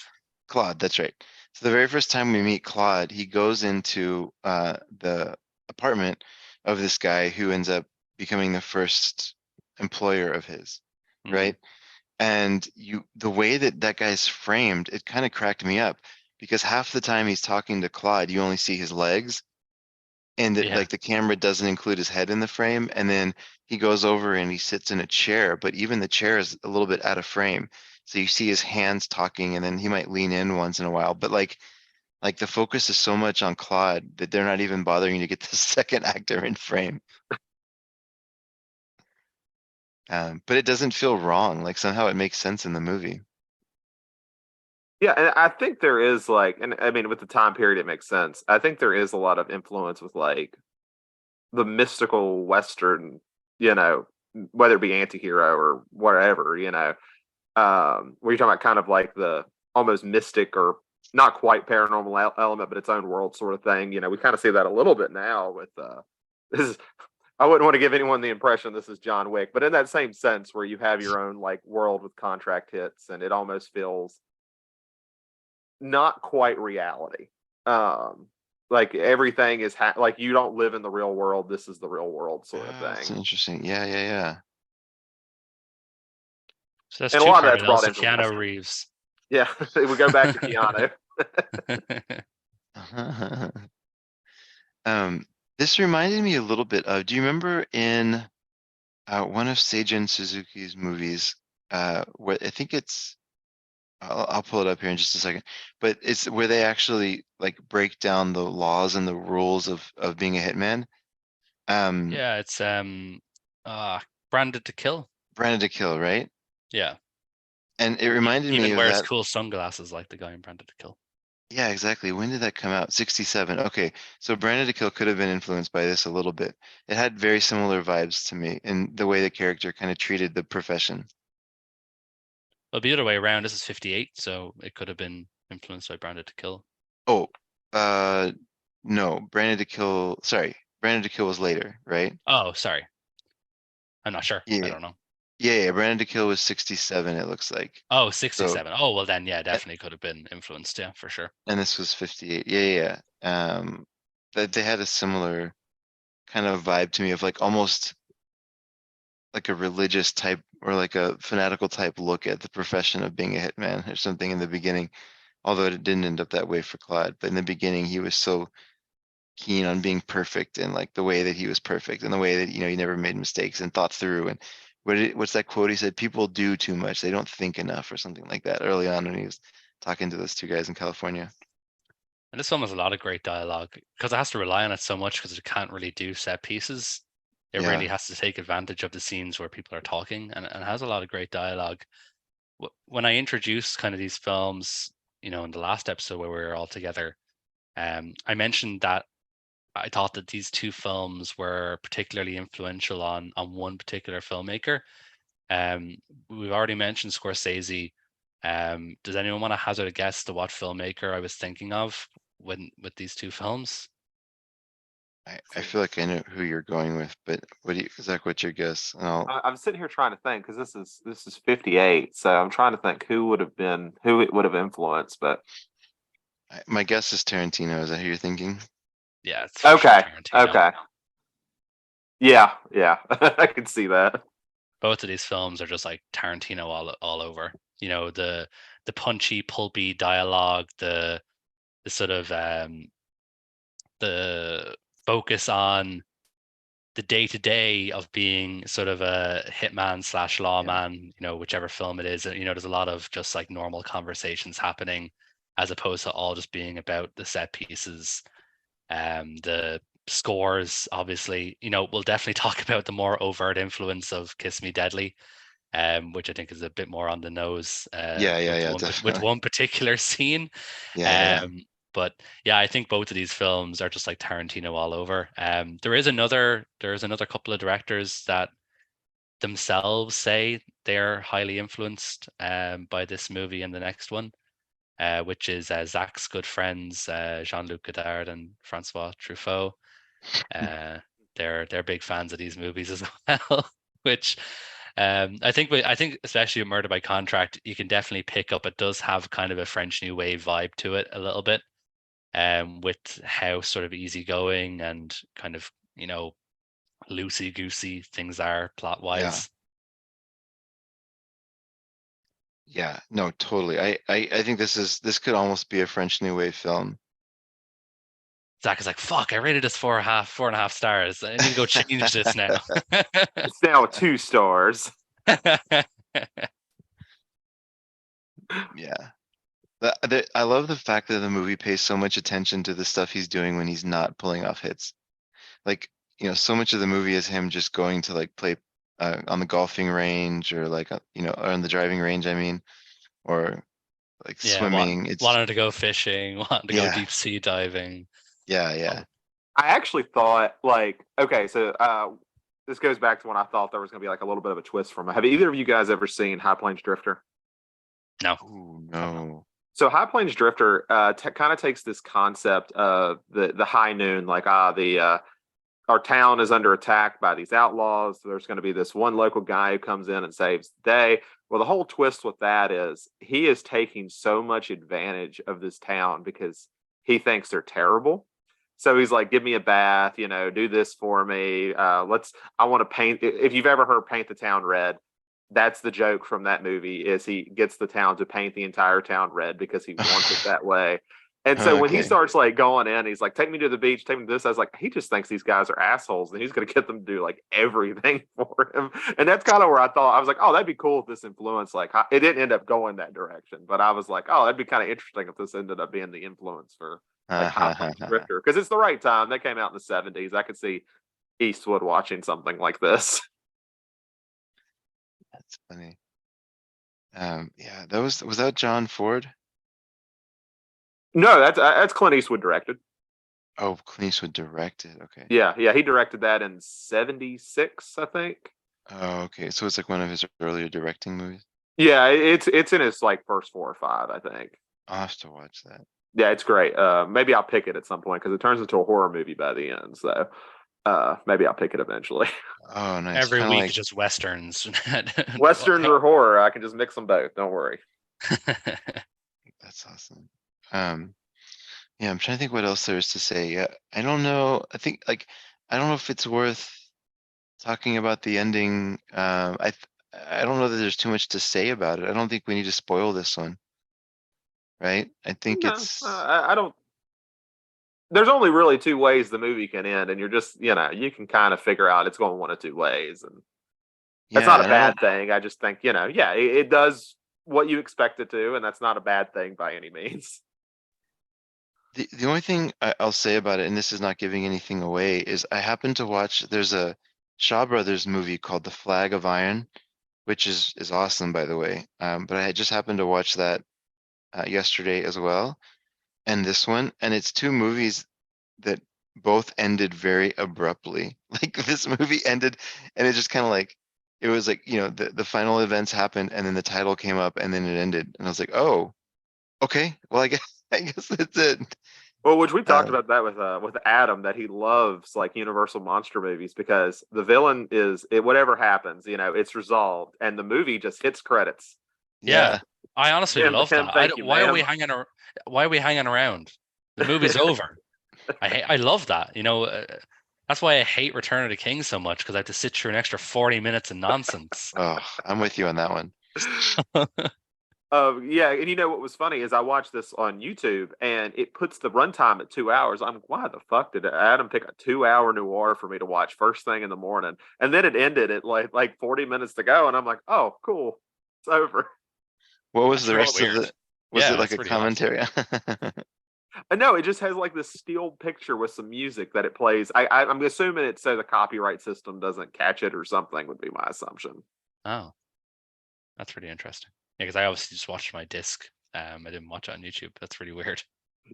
Claude, that's right. So the very first time we meet Claude, he goes into the apartment of this guy who ends up becoming the first employer of his, Mm-hmm. right? And the way that that guy's framed, it kind of cracked me up because half the time he's talking to Claude, you only see his legs, And Yeah. like the camera doesn't include his head in the frame, and then he goes over and he sits in a chair, but even the chair is a little bit out of frame. So you see his hands talking, and then he might lean in once in a while. But like the focus is so much on Claude that they're not even bothering to get the second actor in frame. But it doesn't feel wrong. Like somehow it makes sense in the movie. Yeah, and I think there is like, and I mean, with the time period, it makes sense. I think there is a lot of influence with like the mystical Western, you know, whether it be anti-hero or whatever, where you're talking about kind of like the almost mystic or not quite paranormal element, but its own world sort of thing. We kind of see that a little bit now with this is I wouldn't want to give anyone the impression this is John Wick, but in that same sense where you have your own like world with contract hits and it almost feels not quite reality. Like everything is like you don't live in the real world. This is the real world sort of That's thing. interesting. Yeah. So that's And a two lot of that's parallels brought to in from Keanu Western. Reeves. Yeah, we go back to Keanu. Um, this reminded me a little bit of, do you remember in one of Seijun Suzuki's movies, where I think I'll pull it up here in just a second, but it's where they actually like break down the laws and the rules of being a hitman. Yeah, it's Branded to Kill. Branded to Kill, right? Yeah. And it reminded me Even of wears that. cool sunglasses like the guy in Branded to Kill. Yeah, exactly. When did that come out? 67. Okay. So Branded to Kill could have been influenced by this a little bit. It had very similar vibes to me in the way the character kind of treated the profession. Well, the other way around, this is 58, so it could have been influenced by Branded to Kill. Oh, uh, no, Branded to Kill was later, right? Oh, sorry. I'm not sure. I Yeah. don't know. Yeah, Branded to Kill was 67, it looks like. Oh, So, 67. Oh, well then, yeah, a- definitely could have been influenced. Yeah, for sure. and this was 58. Yeah. That they had a similar kind of vibe to me of like almost like a religious type or like a fanatical type look at the profession of being a hitman or something in the beginning. Although it didn't end up that way for Claude, but in the beginning he was so keen on being perfect and like the way that he was perfect and the way that he never made mistakes and thought through. And what's that quote he said? People do too much, they don't think enough or something like that early on when he was talking to those two guys in California. And this film has a lot of great dialogue because it has to rely on it so much because it can't really do set pieces. It really Yeah, has to take advantage of the scenes where people are talking and has a lot of great dialogue. When I introduced kind of these films, in the last episode where we were all together, I mentioned that I thought that these two films were particularly influential on one particular filmmaker. Um, we've already mentioned Scorsese. Does anyone want to hazard a guess to what filmmaker I was thinking of with these two films? I feel like I know who you're going with, but Zach, what's your guess? And I'm sitting here trying to think because this is 58, so I'm trying to think who it would have influenced. But my guess is Tarantino. Is that who you're thinking? Yeah, it's for sure okay, Tarantino. okay, yeah, I can see that. Both of these films are just like Tarantino all over. The punchy, pulpy dialogue, the sort of the focus on the day to day of being sort of a hitman slash Yeah, lawman, whichever film it is. There's a lot of just like normal conversations happening as opposed to all just being about the set pieces. The scores, obviously, we'll definitely talk about the more overt influence of Kiss Me Deadly, which I think is a bit more on the nose with definitely. one particular scene. Yeah. But yeah, I think both of these films are just like Tarantino all over. There is another couple of directors that themselves say they're highly influenced by this movie and the next one, which is Zach's good friends, Jean-Luc Godard and Francois Truffaut. Uh, they're big fans of these movies as well, which I think especially with Murder by Contract, you can definitely pick up. It does have kind of a French New Wave vibe to it a little bit, with how sort of easygoing and kind of loosey goosey things are plot Yeah. wise. Yeah, no, totally. I think this could almost be a French New Wave film. Zach is like, fuck, I rated this 4.5 stars. I need to go change this now. It's now 2 stars. Yeah. I love the fact that the movie pays so much attention to the stuff he's doing when he's not pulling off hits. Like, so much of the movie is him just going to like play on the golfing range or like, or on the driving range, I mean, or like Yeah, swimming. It's wanted to go fishing, wanted to go yeah, deep sea diving. yeah. I actually thought like, okay, so this goes back to when I thought there was going to be like a little bit of a twist from it. Have either of you guys ever seen High Plains Drifter? No. Oh no. So High Plains Drifter kind of takes this concept of the high noon, like our town is under attack by these outlaws. There's going to be this one local guy who comes in and saves the day. Well, the whole twist with that is he is taking so much advantage of this town because he thinks they're terrible. So he's like, give me a bath, do this for me. I want to paint. If you've ever heard Paint the Town Red, that's the joke from that movie is he gets the town to paint the entire town red because he wants it that way. And so when he Okay. starts like going in, he's like, take me to the beach, take me to this. I was like, he just thinks these guys are assholes and he's going to get them to do like everything for him. And that's kind of where I thought, I was like, oh, that'd be cool if this influence, like it didn't end up going that direction, but I was like, oh, that'd be kind of interesting if this ended up being the influence for like Hot Fuzz Drifter. Because it's the right time. They came out in the 70s. I could see Eastwood watching something like this. That's funny. Yeah, was that John Ford? No, that's Clint Eastwood directed. Oh, Clint Eastwood directed. Okay. Yeah, he directed that in 76, I think. Oh, okay. So it's like one of his earlier directing movies. Yeah, it's in his like first 4 or 5, I think. I'll have to watch that. Yeah, it's great. Maybe I'll pick it at some point because it turns into a horror movie by the end. So maybe I'll pick it eventually. Oh, nice. Every Kind of week like just westerns. Westerns or horror, I can just mix them both. Don't worry. that's awesome. Yeah, I'm trying to think what else there is to say. Yeah, I don't know. I don't know if it's worth talking about the ending. I don't know that there's too much to say about it. I don't think we need to spoil this one. Right? I think No, I don't. There's only really 2 ways the movie can end, and you're just, you can kind of figure out it's going one of 2 ways, and that's not a bad thing. I just think, yeah, it does what you expect it to, and that's not a bad thing by any means. The only thing I'll say about it, and this is not giving anything away, is I happened to watch. There's a Shaw Brothers movie called The Flag of Iron, which is awesome, by the way. But I just happened to watch that yesterday as well, and this one, and it's 2 movies that both ended very abruptly. Like this movie ended, and it just kind of like it was like the final events happened, and then the title came up, and then it ended, and I was like, oh, okay, well I guess that's it. Well, which we talked about that with Adam, that he loves like Universal monster movies because the villain is whatever happens, it's resolved, and the movie just hits credits. Yeah, I honestly love that. Thank you, why are ma'am. we hanging? Why are we hanging around? The movie's over. I love that. That's why I hate Return of the King so much because I have to sit through an extra 40 minutes of nonsense. Oh, I'm with you on that one. Yeah, and what was funny is I watched this on YouTube and it puts the runtime at 2 hours. I'm like, why the fuck did Adam pick a 2-hour noir for me to watch first thing in the morning? And then it ended at like 40 minutes to go, and I'm like, oh, cool, it's over. What was That's the really rest weird. of it? Was Yeah, it like that's a really commentary? No, it just has like this still picture with some music that it plays. I'm assuming it so the copyright system doesn't catch it or something would be my assumption. Oh, that's really interesting. Yeah, because I obviously just watched my disc. I didn't watch it on YouTube. That's really weird.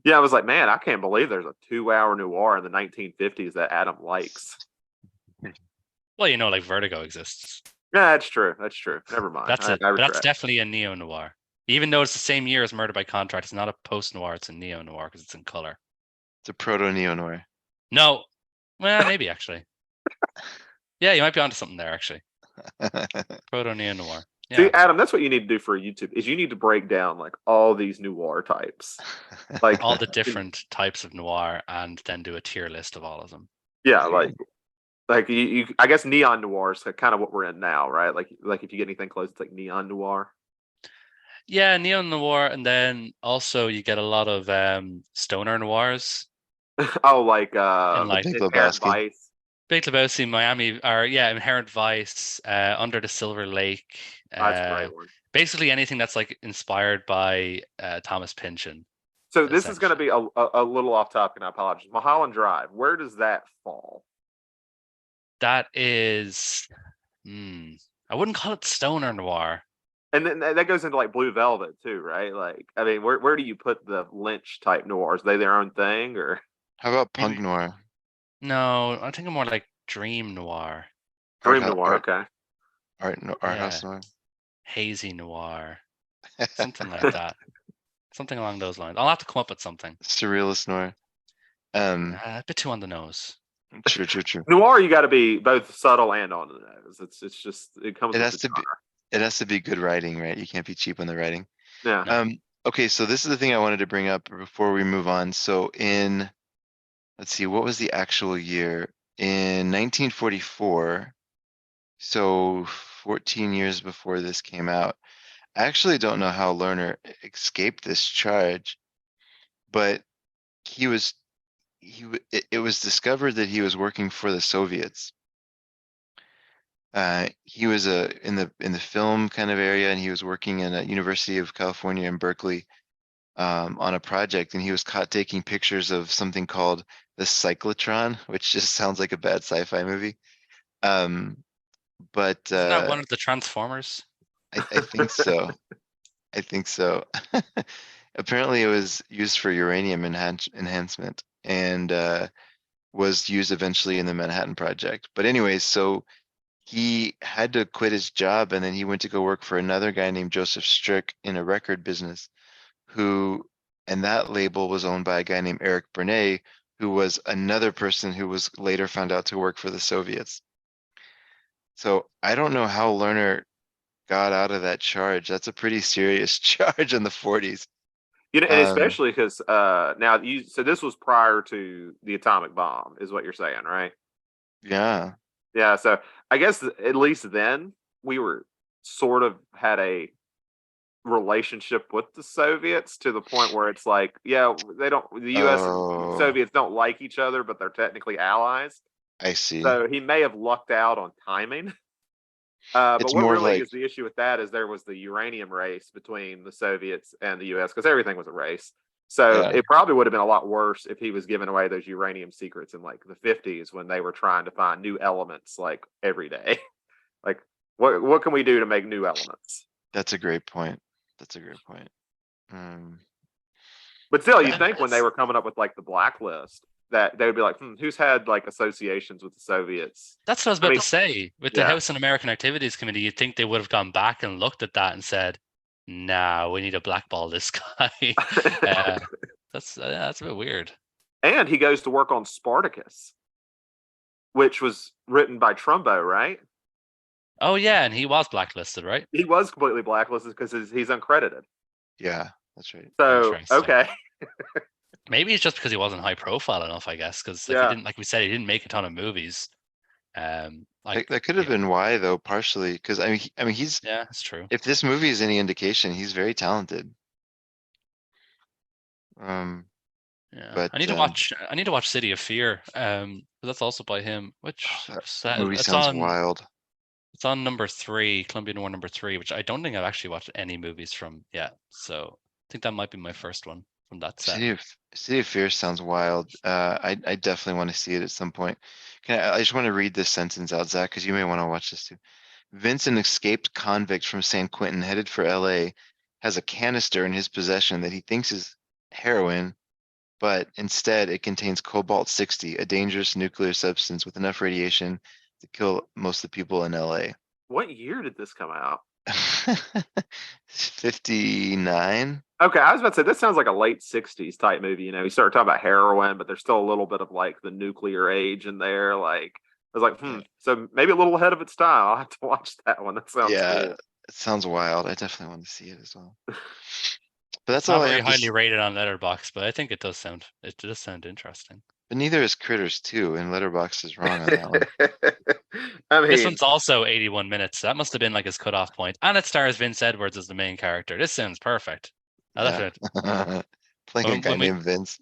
Yeah, I was like, man, I can't believe there's a 2-hour noir in the 1950s that Adam likes. Well, like Vertigo exists. Yeah, that's true. That's true. Never mind. That's definitely a neo-noir. Even though it's the same year as Murder by Contract, it's not a post-noir, it's a neo-noir because it's in color. It's a proto-neo-noir. No. Well, maybe actually. Yeah, you might be onto something there, actually. Proto-neo-noir. Yeah. See, Adam, that's what you need to do for YouTube is you need to break down like all these noir types. Like all the different types of noir and then do a tier list of all of them. Yeah, like you I guess neon noir is kind of what we're in now, right? Like if you get anything close, it's like neon noir. Yeah, neo noir, and then also you get a lot of stoner noirs. Oh, like in The like Big Inherent Lebowski. Vice. Big Lebowski, Miami, or yeah, Inherent Vice, Under the Silver Lake, That's a great one. basically anything that's like inspired by Thomas Pynchon, So this is going to essentially. be a little off topic, and I apologize. Mulholland Drive, where does that fall? That is, I wouldn't call it stoner noir. And then that goes into like Blue Velvet too, right? Like, I mean, where do you put the Lynch type noirs? Are they their own thing, or How about Punk Maybe Noir? no, I think I'm more like dream noir. Dream Noir? Okay. Art Yeah, house noir. hazy noir, something like that, something along those lines. I'll have to come up with something. Surrealist noir. A bit too on the nose. True. Noir, you got to be both subtle and on the nose. It's just it comes It with has the to be. genre. It has to be good writing, right? You can't be cheap on the writing. Yeah. No, Okay, so this is the thing I wanted to bring up before we move on. So let's see, what was the actual year? In 1944, so 14 years before this came out. I actually don't know how Lerner escaped this charge, but he was it was discovered that he was working for the Soviets. He was in the film kind of area, and he was working in a University of California in Berkeley on a project, and he was caught taking pictures of something called the cyclotron, which just sounds like a bad sci-fi movie. But isn't that one of the Transformers? I think so. I think so. Apparently, it was used for uranium enhancement and was used eventually in the Manhattan Project. But anyways, so he had to quit his job, and then he went to go work for another guy named Joseph Strick in a record business, and that label was owned by a guy named Eric Bernet, who was another person who was later found out to work for the Soviets. So I don't know how Lerner got out of that charge. That's a pretty serious charge in the 40s. You know, and Um, especially because now you so this was prior to the atomic bomb, is what you're saying, right? yeah. Yeah. So I guess at least then we were sort of had a relationship with the Soviets to the point where it's like, yeah, the US and Oh, Soviets don't like each other, but they're technically allies. I see. So he may have lucked out on timing. But It's what more really like, is the issue with that is there was the uranium race between the Soviets and the US because everything was a race. So yeah, it probably would have been a lot worse if he was giving away those uranium secrets in like the 50s when they were trying to find new elements like every day. Like what can we do to make new elements? that's a great point. That's a great point. Um, But still, yeah, you'd think when they It's were coming up with like the blacklist that they would be like, who's had like associations with the Soviets? That's what I was I about mean, to say. With the yeah. House Un-American Activities Committee, you'd think they would have gone back and looked at that and said, "Nah, we need to blackball this guy." uh, that's a bit weird. And he goes to work on Spartacus, which was written by Trumbo, right? Oh yeah, and he was blacklisted, right? He was completely blacklisted because he's uncredited. yeah, that's right. So Interesting. okay, Maybe it's just because he wasn't high profile enough, I guess, because like he yeah. didn't, like we said, he didn't make a ton of movies. Like That could have been why though, partially, because I mean, yeah, it's true. if this movie is any indication, he's very talented. Um, Yeah, but I need to watch City of Fear. 'Cause that's also by him, which that movie it's sounds on wild. it's on number 3, Columbia Noir number 3, which I don't think I've actually watched any movies from yet. So I think that might be my first one from that set. City of Fear sounds wild. I definitely want to see it at some point. I just want to read this sentence out, Zach, because you may want to watch this too. Vince, an escaped convict from San Quentin headed for LA, has a canister in his possession that he thinks is heroin, but instead it contains cobalt-60, a dangerous nuclear substance with enough radiation to kill most of the people in LA. What year did this come out? 59? Okay, I was about to say this sounds like a late '60s type movie. You know, you start talking about heroin, but there's still a little bit of like the nuclear age in there. Like, I was like, Yeah. so maybe a little ahead of its time. I'll have to watch that one. That sounds Yeah, cool. it sounds wild. I definitely want to see it as well. But It's that's all not I very have to highly rated on Letterboxd, but I think it does sound interesting. but neither is Critters 2, and Letterbox is wrong on that one. I This mean, one's also 81 minutes. So that must have been like his cutoff point. And it stars Vince Edwards as the main character. This sounds perfect. I love Yeah. it. Playing a guy When we named Vince.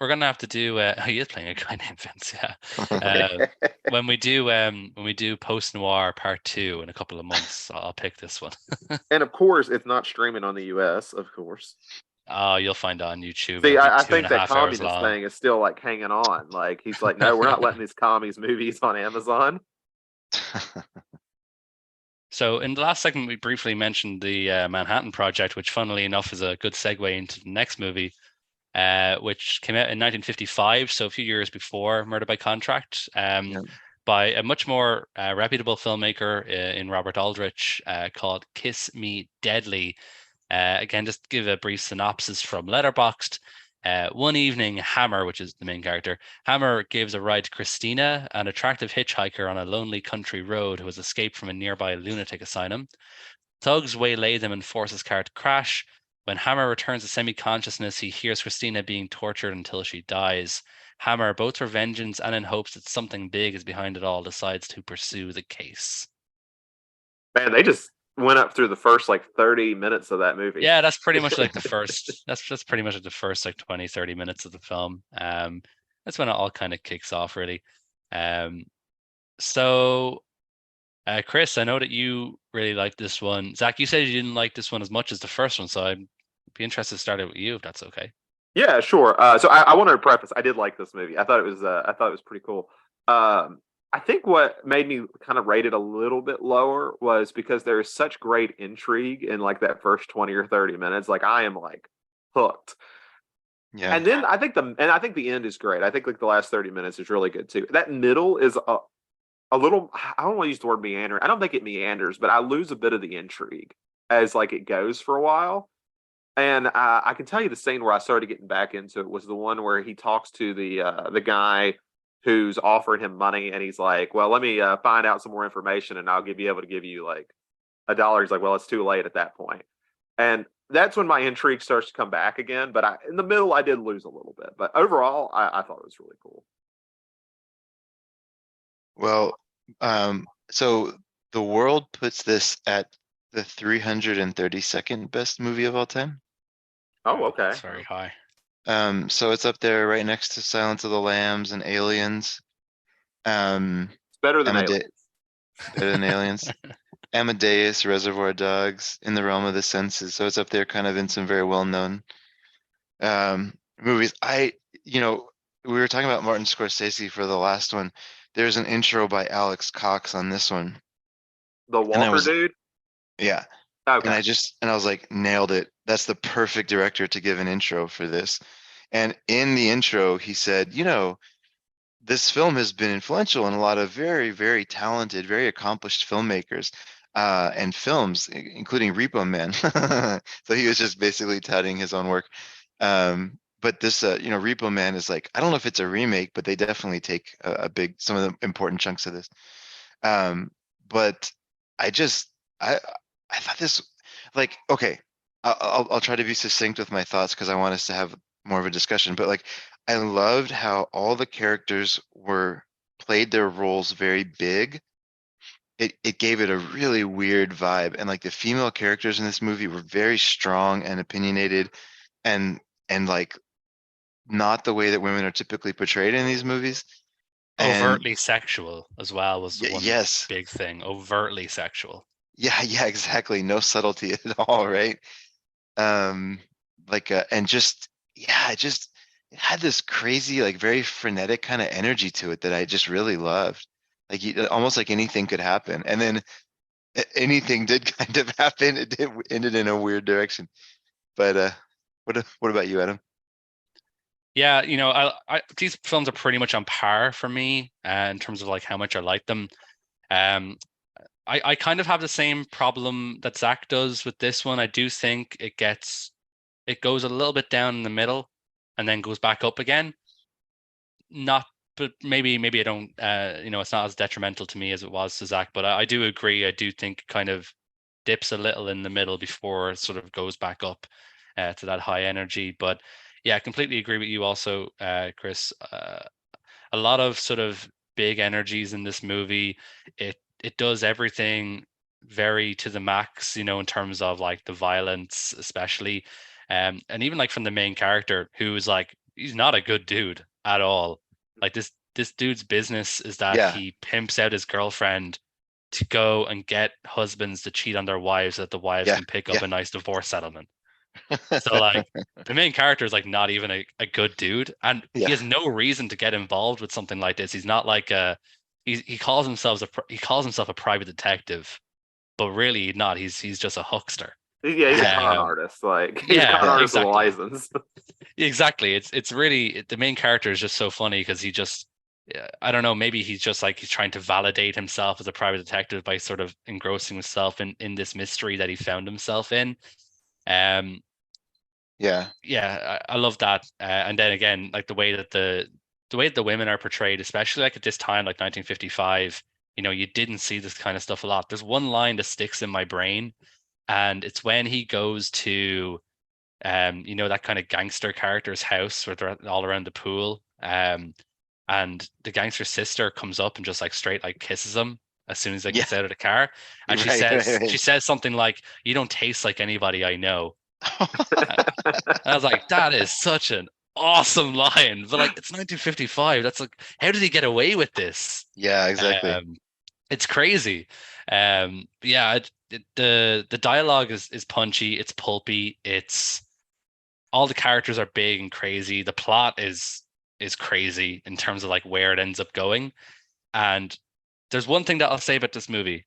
We're gonna have to do. He is playing a guy named Vince. Yeah. When we do Post-Noir Part 2 in a couple of months, I'll pick this one. And of course, it's not streaming on the US, of course. Oh, you'll find it on YouTube. See, It'll be I two and think a that half hours communist long. thing is still like hanging on. Like he's like, no, we're not letting these commies movies on Amazon. So in the last segment, we briefly mentioned the Manhattan Project, which funnily enough is a good segue into the next movie, which came out in 1955, so a few years before Murder by Contract, Yeah. by a much more reputable filmmaker in Robert Aldrich called Kiss Me Deadly. Again, just to give a brief synopsis from Letterboxd. One evening, Hammer, which is the main character, Hammer gives a ride to Christina, an attractive hitchhiker on a lonely country road who has escaped from a nearby lunatic asylum. Thugs waylay them and force his car to crash. When Hammer returns to semi-consciousness, he hears Christina being tortured until she dies. Hammer, both for vengeance and in hopes that something big is behind it all, decides to pursue the case. Man, they just went up through the first like 30 minutes of that movie. Yeah, that's pretty much like the first. That's pretty much like the first like 20, 30 minutes of the film. That's when it all kind of kicks off, really. Um, so, Chris, I know that you really like this one. Zach, you said you didn't like this one as much as the first one, so I'd be interested to start it with you if that's okay. Yeah, sure. So I wanted to preface, I did like this movie. I thought it was pretty cool. I think what made me kind of rate it a little bit lower was because there is such great intrigue in like that first 20 or 30 minutes. Like I am like hooked. Yeah. And then I think the end is great. I think like the last 30 minutes is really good too. That middle is a little, I don't want to use the word meander. I don't think it meanders, but I lose a bit of the intrigue as like it goes for a while. And I can tell you the scene where I started getting back into it was the one where he talks to the guy who's offering him money, and he's like, "Well, let me find out some more information, and I'll be able to give you like $1." He's like, "Well, it's too late at that point," and that's when my intrigue starts to come back again. But in the middle, I did lose a little bit, but overall, I thought it was really cool. Well, so the world puts this at the 332nd best movie of all time. Oh, Wow, okay. that's very high. So it's up there right next to Silence of the Lambs and Aliens. It's better than Amade- Aliens. better than Aliens. Amadeus, Reservoir Dogs, In the Realm of the Senses. So it's up there kind of in some very well-known movies. We were talking about Martin Scorsese for the last one. There's an intro by Alex Cox on this one. The Walker dude. Yeah. Okay. And I was like, nailed it. That's the perfect director to give an intro for this. And in the intro, he said, this film has been influential in a lot of very, very talented, very accomplished filmmakers and films, including Repo Man. So he was just basically touting his own work. But this, Repo Man is like, I don't know if it's a remake, but they definitely take some of the important chunks of this. But I thought this, like, okay, I'll try to be succinct with my thoughts because I want us to have more of a discussion. But like, I loved how all the characters played their roles very big. It gave it a really weird vibe, and like the female characters in this movie were very strong and opinionated, and like not the way that women are typically portrayed in these movies. And Overtly sexual as well was the one yes, big thing. Overtly sexual. yeah, exactly. No subtlety at all, right? And just yeah, it had this crazy, like very frenetic kind of energy to it that I just really loved. Like almost like anything could happen, and then anything did kind of happen. It ended in a weird direction. But what about you, Adam? Yeah, these films are pretty much on par for me in terms of like how much I like them. Um, I kind of have the same problem that Zach does with this one. I do think it goes a little bit down in the middle and then goes back up again. But maybe I don't, it's not as detrimental to me as it was to Zach, but I do agree. I do think it kind of dips a little in the middle before it sort of goes back up to that high energy. But yeah, I completely agree with you also, Chris. A lot of sort of big energies in this movie. It does everything very to the max, in terms of like the violence, especially. And even like from the main character who is like he's not a good dude at all. Like this dude's business is that Yeah. he pimps out his girlfriend to go and get husbands to cheat on their wives so that the wives Yeah. can pick up Yeah. a nice divorce settlement. So like the main character is like not even a good dude, and he Yeah. has no reason to get involved with something like this. He's not like he calls himself a private detective, but really not. He's just a huckster. Yeah, he's a con Um, artist. Like he's a yeah, con Yeah. artist with a exactly. license. Exactly. It's really the main character is just so funny because he just I don't know, maybe he's just like he's trying to validate himself as a private detective by sort of engrossing himself in this mystery that he found himself in. Um Yeah. yeah, I love that. And then again, like the way that the women are portrayed, especially like at this time, like 1955, you didn't see this kind of stuff a lot. There's one line that sticks in my brain, and it's when he goes to that kind of gangster character's house where they're all around the pool. And the gangster's sister comes up and just like straight like kisses him as soon as he Yeah. gets out of the car. And she Right. says Right. she says something like, "You don't taste like anybody I know." Right. And I was like, that is such an awesome line. But like it's 1955. That's like, how did he get away with this? Yeah, exactly. Um, it's crazy. Yeah, the dialogue is punchy, it's pulpy, it's all the characters are big and crazy. The plot is crazy in terms of like where it ends up going. And there's one thing that I'll say about this movie.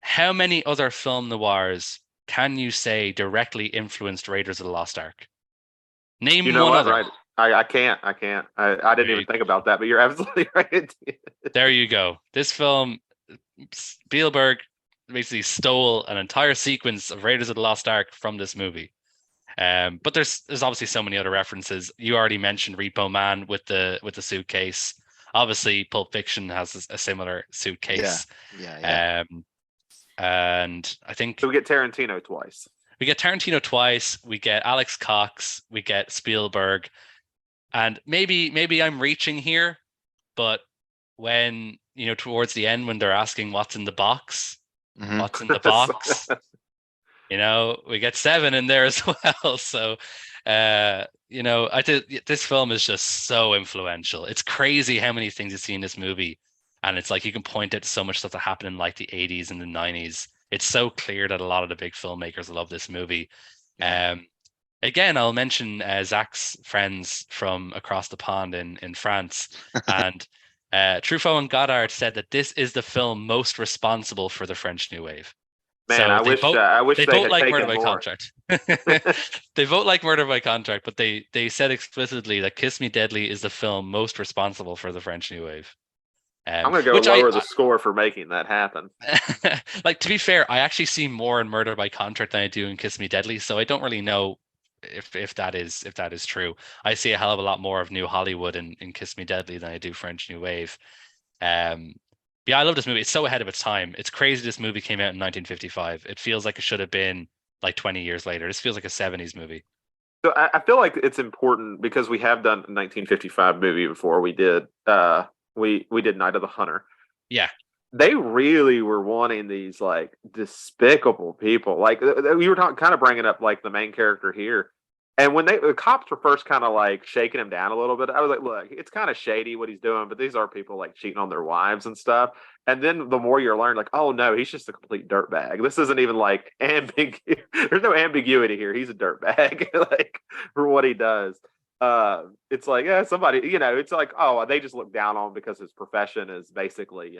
How many other film noirs can you say directly influenced Raiders of the Lost Ark? You Name know one what? other. Right. I can't. I can't. I didn't There even you, think about that, but you're absolutely right. there you go. This film, Spielberg basically stole an entire sequence of Raiders of the Lost Ark from this movie. But there's obviously so many other references. You already mentioned Repo Man with the suitcase. Obviously, Pulp Fiction has a similar Yeah. suitcase. Yeah. Yeah. And I think So we get Tarantino twice. we get Tarantino twice. We get Alex Cox. We get Spielberg. And maybe I'm reaching here, but when towards the end when they're asking what's in the box, Hmm. what's in the box, we get seven in there as well. So, I think this film is just so influential. It's crazy how many things you see in this movie, and it's like you can point out so much stuff that happened in like the 80s and the 90s. It's so clear that a lot of the big filmmakers love this movie. Yeah. Again, I'll mention Zach's friends from across the pond in France, and Truffaut and Godard said that this is the film most responsible for the French New Wave. Man, So I wish they they vote had like Murder taken by more. Contract. They vote like Murder by Contract, but they said explicitly that Kiss Me Deadly is the film most responsible for the French New Wave. I'm gonna go Which lower the score for making that happen. like to be fair, I actually see more in Murder by Contract than I do in Kiss Me Deadly, so I don't really know if that is true. I see a hell of a lot more of New Hollywood in Kiss Me Deadly than I do French New Wave. Um, yeah, I love this movie. It's so ahead of its time. It's crazy this movie came out in 1955. It feels like it should have been like 20 years later. This feels like a 70s movie. So I feel like it's important because we have done a 1955 movie before. We did Night of the Hunter. Yeah. They really were wanting these like despicable people. Like we were kind of bringing up like the main character here. And when the cops were first kind of like shaking him down a little bit, I was like, look, it's kind of shady what he's doing, but these are people like cheating on their wives and stuff. And then the more you learn, like, oh no, he's just a complete dirtbag. This isn't even like There's no ambiguity here. He's a dirtbag, like for what he does. It's like, yeah, somebody, it's like, oh, they just look down on him because his profession is basically,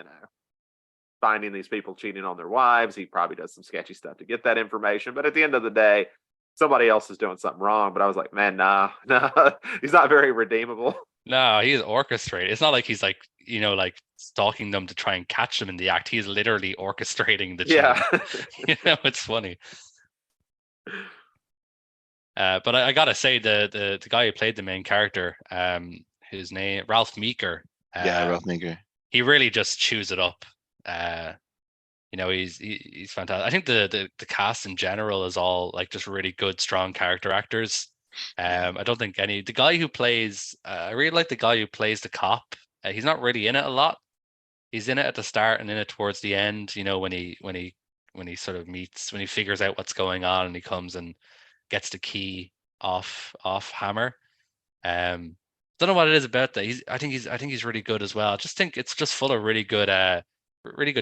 finding these people cheating on their wives. He probably does some sketchy stuff to get that information. But at the end of the day, somebody else is doing something wrong. But I was like, man, nah, he's not very redeemable. No, he's orchestrated. It's not like he's like, like stalking them to try and catch them in the act. He's literally orchestrating the Yeah. cheating. It's funny. But I gotta say the guy who played the main character, his name Ralph Meeker. Yeah, Ralph Maker. He really just chews it up. He's fantastic. I think the cast in general is all like just really good, strong character actors. I don't think the guy who plays I really like the guy who plays the cop. He's not really in it a lot. He's in it at the start and in it towards the end, when he sort of when he figures out what's going on and he comes and gets the key off Hammer. Don't know what it is about that. I think he's really good as well. I just think it's just full of really good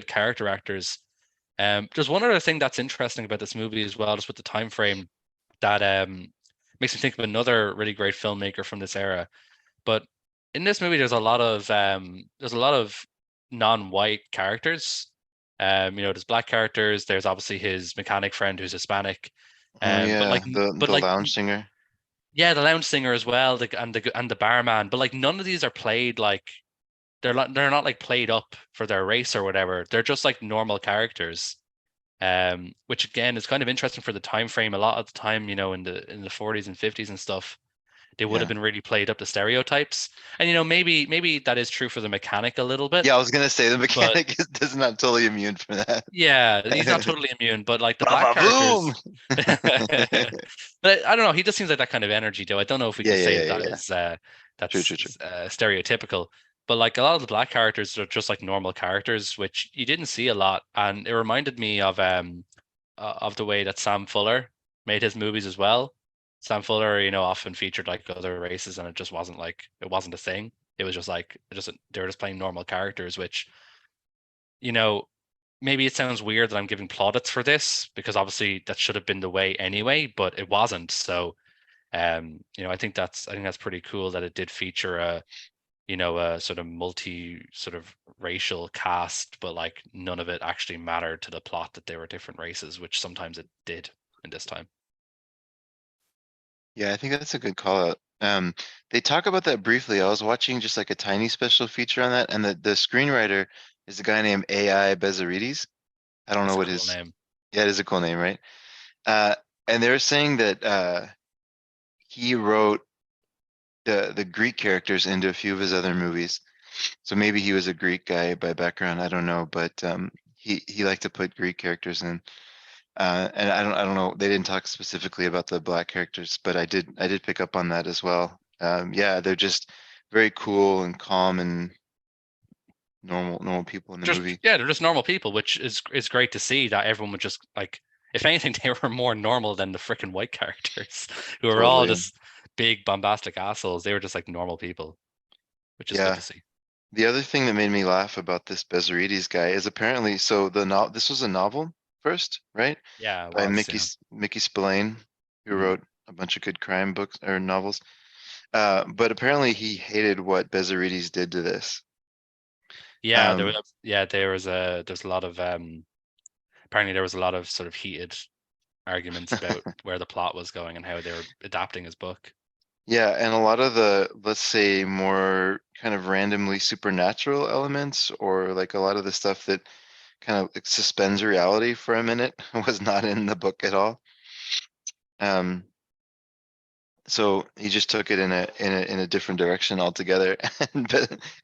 character actors. There's one other thing that's interesting about this movie as well, just with the time frame, that makes me think of another really great filmmaker from this era. But in this movie, there's a lot of non-white characters. There's black characters. There's obviously his mechanic friend who's Hispanic. Oh But yeah, like, but the like, lounge singer. yeah, the lounge singer as well, and the barman. But like, none of these are played like they're not like played up for their race or whatever. They're just like normal characters. Which again is kind of interesting for the time frame. A lot of the time, in the 40s and 50s and stuff, they would have Yeah. been really played up to stereotypes. And maybe that is true for the mechanic a little bit, Yeah, I was gonna say the but mechanic is not totally immune from that. yeah, he's not totally immune. But like the black Brava boom. characters, but I don't know. He just seems like that kind of energy, though. I don't know if we Yeah, can yeah, say yeah, that yeah, that yeah. is True, true, true. stereotypical. But like a lot of the black characters are just like normal characters, which you didn't see a lot, and it reminded me of the way that Sam Fuller made his movies as well. Sam Fuller, often featured like other races, and it wasn't a thing. It was just like they were just playing normal characters, which you know maybe it sounds weird that I'm giving plaudits for this because obviously that should have been the way anyway, but it wasn't. So I think that's pretty cool that it did feature a sort of multi sort of racial cast, but like none of it actually mattered to the plot that they were different races, which sometimes it did in this time. Yeah, I think that's a good call out. They talk about that briefly. I was watching just like a tiny special feature on that, and the screenwriter is a guy named AI Bezarides. I don't know That's a what cool his, name. yeah, it is a cool name, right? Uh, and they were saying that he wrote the Greek characters into a few of his other movies. So maybe he was a Greek guy by background. I don't know, but he liked to put Greek characters in. And I don't know. They didn't talk specifically about the black characters, but I did pick up on that as well. Yeah, they're just very cool and calm and normal people in the Just movie. yeah, they're just normal people, which is great to see that everyone would just like. If anything, they were more normal than the freaking white characters, who are all Totally. just big bombastic assholes. They were just like normal people, which is good Yeah. to see. The other thing that made me laugh about this Bezarides guy is apparently this was a novel first, right? Yeah, it By was. Yeah. Mickey Spillane, who Mhm. wrote a bunch of good crime books or novels. But apparently he hated what Bezarides did to this. Yeah, Um, there's a lot of apparently there was a lot of sort of heated arguments about where the plot was going and how they were adapting his book. Yeah, and a lot of the, let's say, more kind of randomly supernatural elements, or like a lot of the stuff that kind of like suspends reality for a minute, was not in the book at all. Um, so he just took it in a different direction altogether,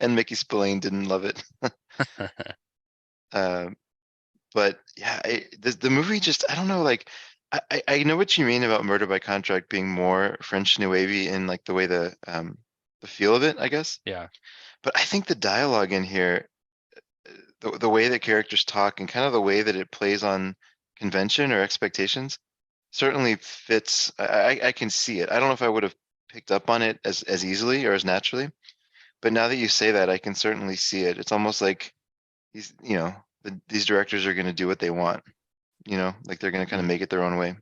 and Mickey Spillane didn't love it. Um, but yeah, the movie just, I don't know, like I know what you mean about Murder by Contract being more French New Wavy in like the feel of it, I guess. Yeah. But I think the dialogue in here, the way that characters talk and kind of the way that it plays on convention or expectations certainly fits. I can see it. I don't know if I would have picked up on it as easily or as naturally, but now that you say that, I can certainly see it. It's almost like these directors are going to do what they want, like they're going to kind of Mm. make it their own way.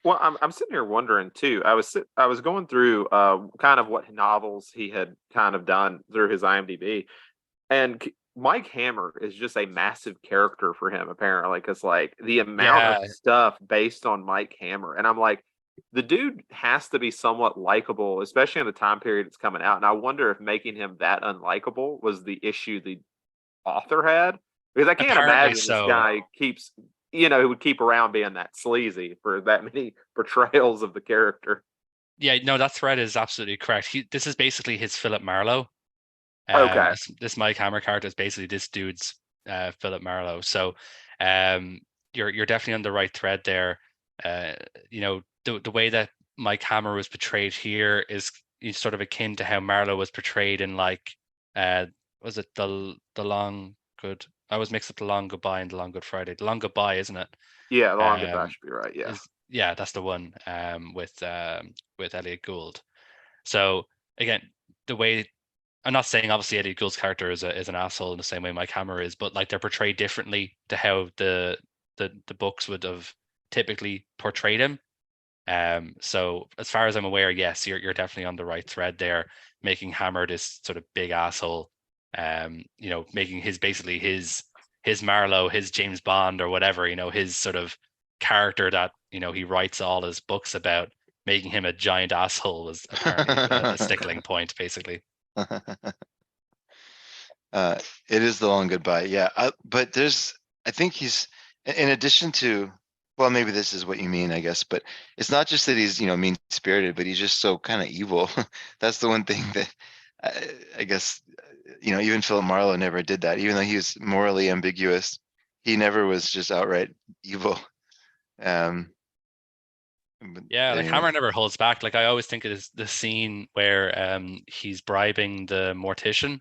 Well, I'm sitting here wondering too. I was going through kind of what novels he had kind of done through his IMDb, and Mike Hammer is just a massive character for him apparently, because like the amount of Yeah, stuff based on Mike Hammer, and I'm like, the dude has to be somewhat likable, especially in the time period it's coming out. And I wonder if making him that unlikable was the issue the author had, because I can't apparently imagine this so. guy keeps, who would keep around being that sleazy for that many portrayals of the character. Yeah, no, that thread is absolutely correct. This is basically his Philip Marlowe. Okay. This Mike Hammer character is basically this dude's Philip Marlowe. So, um, you're definitely on the right thread there. Uh, the way that Mike Hammer was portrayed here is sort of akin to how Marlowe was portrayed in like, uh, was it the long good? I was mixed up the long goodbye and the long good Friday. The long goodbye, isn't it? Yeah, the long goodbye Um, should be right. Yeah. is yeah, that's the one with Elliot Gould. So again, the way I'm not saying obviously Eddie Gould's character is an asshole in the same way Mike Hammer is, but like they're portrayed differently to how the books would have typically portrayed him. So as far as I'm aware, yes, you're definitely on the right thread there, making Hammer this sort of big asshole. Making basically his Marlowe, his James Bond or whatever, his sort of character that he writes all his books about, making him a giant asshole was apparently a stickling point, basically. Uh, it is the long goodbye. Yeah. But I think he's, in addition to, well, maybe this is what you mean, I guess, but it's not just that he's, mean spirited, but he's just so kind of evil. That's the one thing that I guess, even Philip Marlowe never did that, even though he was morally ambiguous. He never was just outright evil. Yeah, like Anyway. Hammer never holds back. Like I always think it is the scene where he's bribing the mortician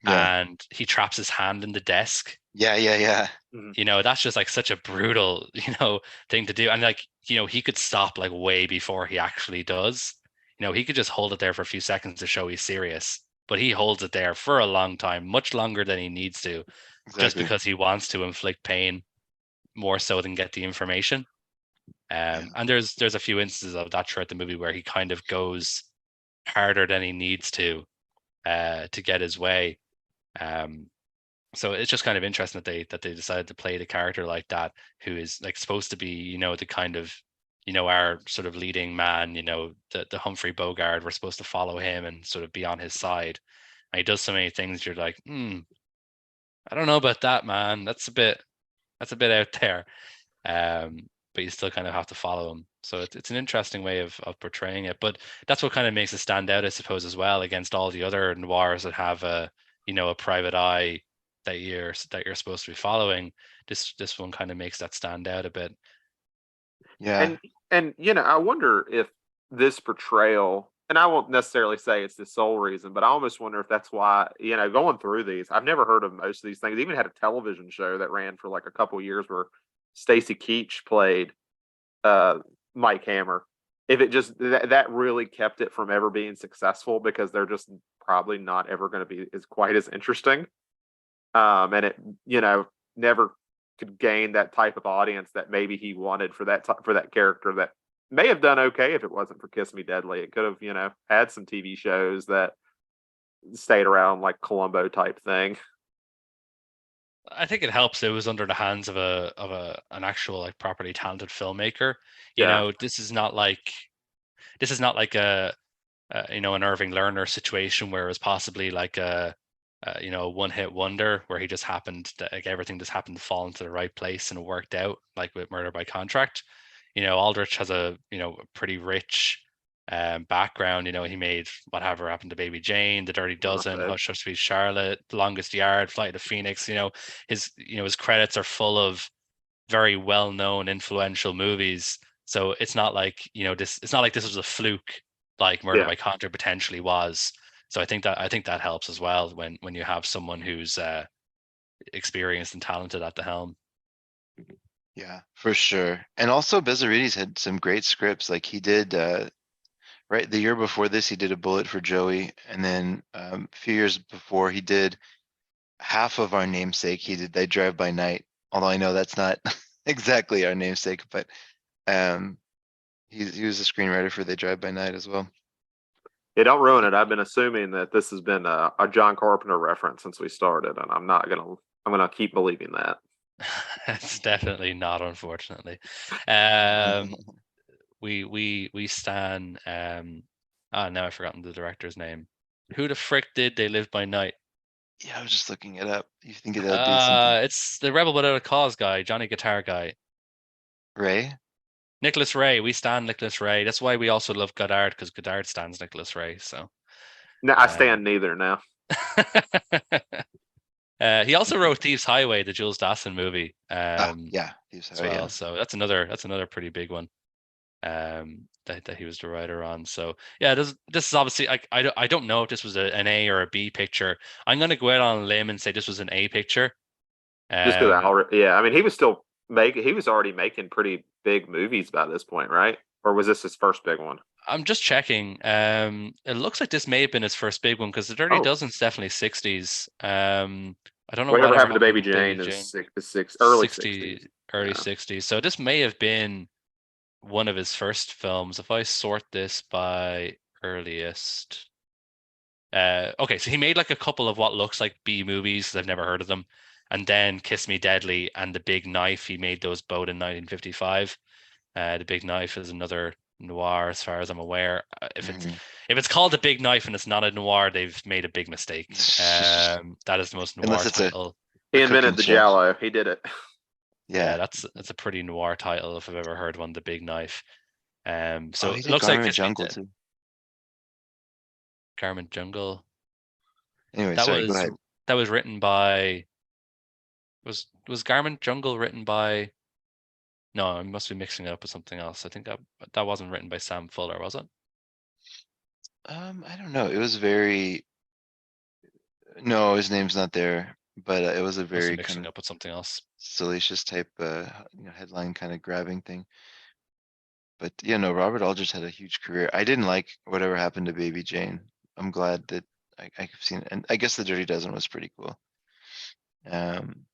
Yeah. and he traps his hand in the desk. Yeah. That's just like such a brutal, thing to do. And like, he could stop like way before he actually does. He could just hold it there for a few seconds to show he's serious, but he holds it there for a long time, much longer than he needs to, just Exactly. because he wants to inflict pain more so than get the information. Yeah. And there's a few instances of that throughout the movie where he kind of goes harder than he needs to get his way. So it's just kind of interesting that they decided to play the character like that, who is like supposed to be, the kind of, our sort of leading man, the Humphrey Bogart. We're supposed to follow him and sort of be on his side. And he does so many things. You're like, I don't know about that, man. That's a bit out there. But you still kind of have to follow him. So it's an interesting way of portraying it. But that's what kind of makes it stand out, I suppose, as well, against all the other noirs that have a private eye that you're supposed to be following. This one kind of makes that stand out a bit. Yeah. And I wonder if this portrayal, and I won't necessarily say it's the sole reason, but I almost wonder if that's why, going through these, I've never heard of most of these things. They even had a television show that ran for like a couple years where Stacy Keach played Mike Hammer. If it just that really kept it from ever being successful, because they're just probably not ever going to be as quite as interesting. And it, never could gain that type of audience that maybe he wanted for that character, that may have done okay if it wasn't for Kiss Me Deadly. It could have, had some TV shows that stayed around, like Columbo type thing. I think it helps. It was under the hands of an actual like properly talented filmmaker. Yeah. This is not like a an Irving Lerner situation where it was possibly like a one-hit wonder where he just happened to, like, everything just happened to fall into the right place and it worked out, like with Murder by Contract. Aldrich has a pretty rich background. He made Whatever Happened to Baby Jane, The Dirty Dozen, Hush Hush Sweet Charlotte, The Longest Yard, Flight of the Phoenix. His credits are full of very well-known, influential movies. So it's not like this. It's not like this was a fluke, like Murder Yeah. by Contract potentially was. So I think that helps as well when you have someone who's experienced and talented at the helm. Yeah, for sure. And also Bezzarides had some great scripts. Like he did right the year before this, he did A Bullet for Joey, and then a few years before he did half of Our Namesake. He did They Drive by Night. Although I know that's not exactly Our Namesake, but he was a screenwriter for They Drive by Night as well. Yeah, don't ruin it. I've been assuming that this has been a John Carpenter reference since we started, and I'm gonna keep believing that. It's definitely not, unfortunately. We stand. Now I've forgotten the director's name. Who the frick did They Live by Night? Yeah, I was just looking it up. You think that'd be something? It's the Rebel Without a Cause guy, Johnny Guitar guy. Ray? Nicholas Ray. We stand Nicholas Ray. That's why we also love Godard, because Godard stands Nicholas Ray. So No, I stand neither now. He also wrote Thieves Highway, the Jules Dassin movie, Yeah, as well. Yeah. So that's another pretty big one that he was the writer on. So yeah, this is obviously, I don't know if this was an A or a B picture. I'm gonna go out on a limb and say this was an A picture. Just because, yeah, I mean, he was already making pretty big movies by this point, right? Or was this his first big one? I'm just checking. It looks like this may have been his first big one because the Dirty Oh, Dozen's definitely 60s. I don't know whatever whatever happened to happened Baby with Baby Jane is Jane. early 60, 60s. early Yeah. 60s. So this may have been one of his first films. If I sort this by earliest. Okay, so he made like a couple of what looks like B movies, 'cause I've never heard of them. And then Kiss Me Deadly and The Big Knife, he made those both in 1955. The Big Knife is another noir, as far as I'm aware. Mhm. If it's called The Big Knife and it's not a noir, they've made a big mistake. That is the most noir Unless it's title. He a invented cooking the show. Giallo. He did it. Yeah, Yeah. that's a pretty noir title if I've ever heard one. The Big Knife. Oh, So he it did looks like Garment Kiss Me Jungle Dead, too. Garment Jungle. Anyway, That sorry, go was ahead. that was written by was Garment Jungle written by? No, I must be mixing it up with something else. I think that wasn't written by Sam Fuller, was it? I don't know. It was very no, his name's not there, but it was a Must be very kind mixing of up with something else. salacious type, headline kind of grabbing thing. But yeah, no, Robert Aldrich had a huge career. I didn't like whatever happened to Baby Jane. I'm glad that I've seen it, and I guess The Dirty Dozen was pretty cool. Um,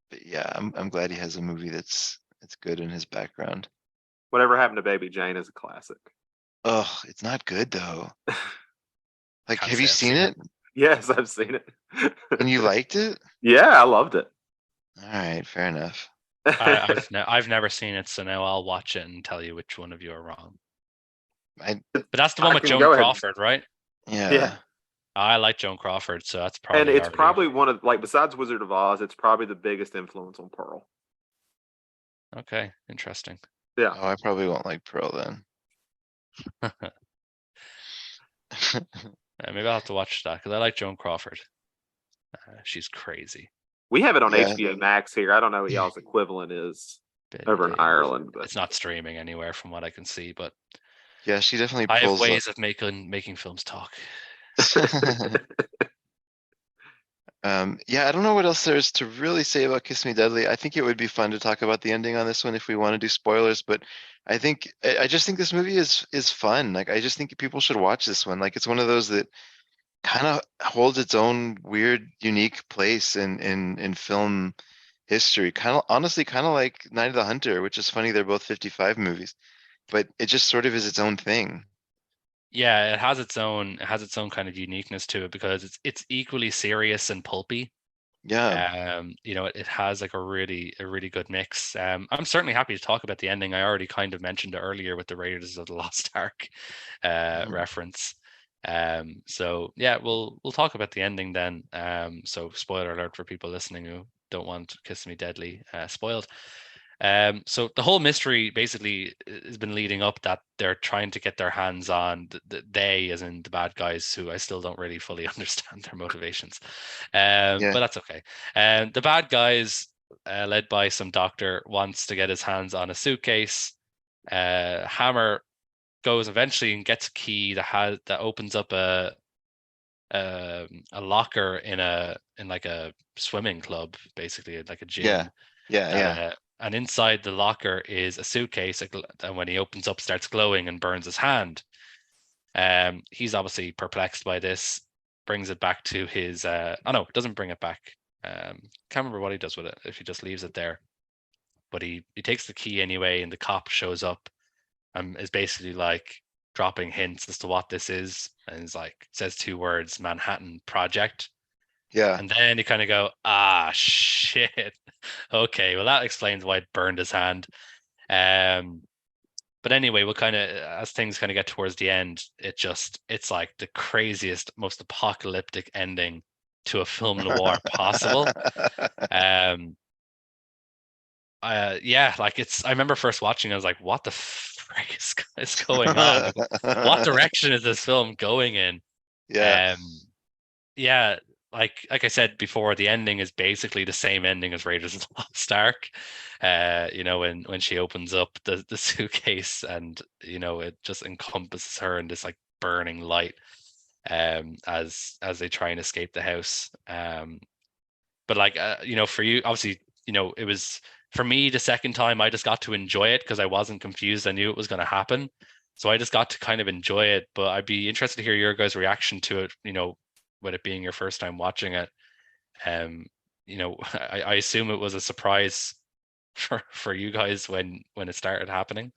but yeah, I'm glad he has a movie that's good in his background. Whatever happened to Baby Jane is a classic. Oh, it's not good though. Like, Can't have you say I've seen seen it. it Yes, I've seen it. and you liked it? Yeah, I loved it. All right, fair enough. I've never seen it, so now I'll watch it and tell you which one of you are wrong. I But that's the one I with can Joan go ahead. Crawford, right? Yeah. yeah. I like Joan Crawford, so that's And probably it's already probably one of, like, besides Wizard of Oz, it's probably the biggest influence on Pearl. okay. Interesting. Yeah. Oh, I probably won't like Pearl then. Maybe I'll have to watch that because I like Joan Crawford. She's crazy. We have it on Yeah. HBO Max here. I don't know what y'all's equivalent is over in It- Ireland, but It's not streaming anywhere from what I can see, but Yeah, she definitely I have pulls up. ways of making films talk. Yeah, I don't know what else there is to really say about Kiss Me Deadly. I think it would be fun to talk about the ending on this one if we want to do spoilers, but I just think this movie is fun. Like I just think people should watch this one. Like it's one of those that kind of holds its own weird, unique place in film history. Kind of honestly, kind of like Night of the Hunter, which is funny. They're both 55 movies, but it just sort of is its own thing. Yeah, it has its own kind of uniqueness to it because it's equally serious and pulpy. Yeah. It has like a really good mix. I'm certainly happy to talk about the ending. I already kind of mentioned it earlier with the Raiders of the Lost Ark Mhm. reference. So yeah, we'll talk about the ending then. So spoiler alert for people listening who don't want Kiss Me Deadly spoiled. So the whole mystery basically has been leading up that they're trying to get their hands on they, as in the bad guys, who I still don't really fully understand their motivations. Yeah. But that's okay. The bad guys, led by some doctor, wants to get his hands on a suitcase. Hammer goes eventually and gets a key that opens up a locker in like a swimming club, basically like a Yeah. gym. Yeah. That Yeah. And inside the locker is a suitcase, and when he opens up, starts glowing and burns his hand. He's obviously perplexed by this. Brings it back to his. Oh no, doesn't bring it back. Can't remember what he does with it. If he just leaves it there, but he takes the key anyway, and the cop shows up and is basically like dropping hints as to what this is, and is like says two words: Manhattan Project. Yeah. And then you kind of go, ah, shit. Okay, well that explains why it burned his hand. Um, but anyway, we'll kind of, as things kind of get towards the end, it's like the craziest, most apocalyptic ending to a film noir possible. Um, yeah, like I remember first watching, I was like, what the frick is going on? Like, what direction is this film going in? Yeah. Um, yeah, like I said before, the ending is basically the same ending as Raiders of the Lost Ark. When she opens up the suitcase, and it just encompasses her in this like burning light, as they try and escape the house. But like for you, obviously, it was for me the second time I just got to enjoy it because I wasn't confused. I knew it was going to happen. So I just got to kind of enjoy it. But I'd be interested to hear your guys' reaction to it, with it being your first time watching it. Um, I assume it was a surprise for you guys when it started happening.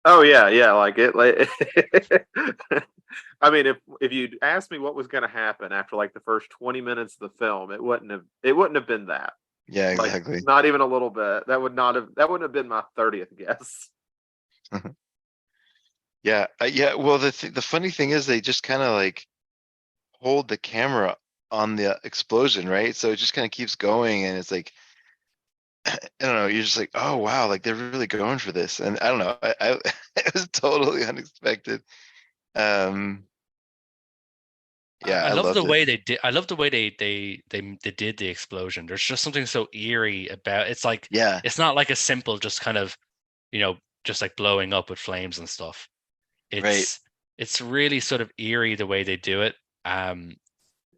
Oh yeah, yeah. Like it, like I mean, if you'd asked me what was going to happen after like the first 20 minutes of the film, it wouldn't have been that. Yeah, Like exactly. not even a little bit. That wouldn't have been my 30th guess. Yeah, yeah. Well, the funny thing is they just kind of like hold the camera on the explosion, right? So it just kind of keeps going, and it's like I don't know. You're just like, oh wow, like they're really going for this, and I don't know. It was totally unexpected. Um, yeah, I I love the loved it. way they did. I love the way they did the explosion. There's just something so eerie about. It's like Yeah, it's not like a simple just kind of just like blowing up with flames and stuff. right. It's really sort of eerie the way they do it.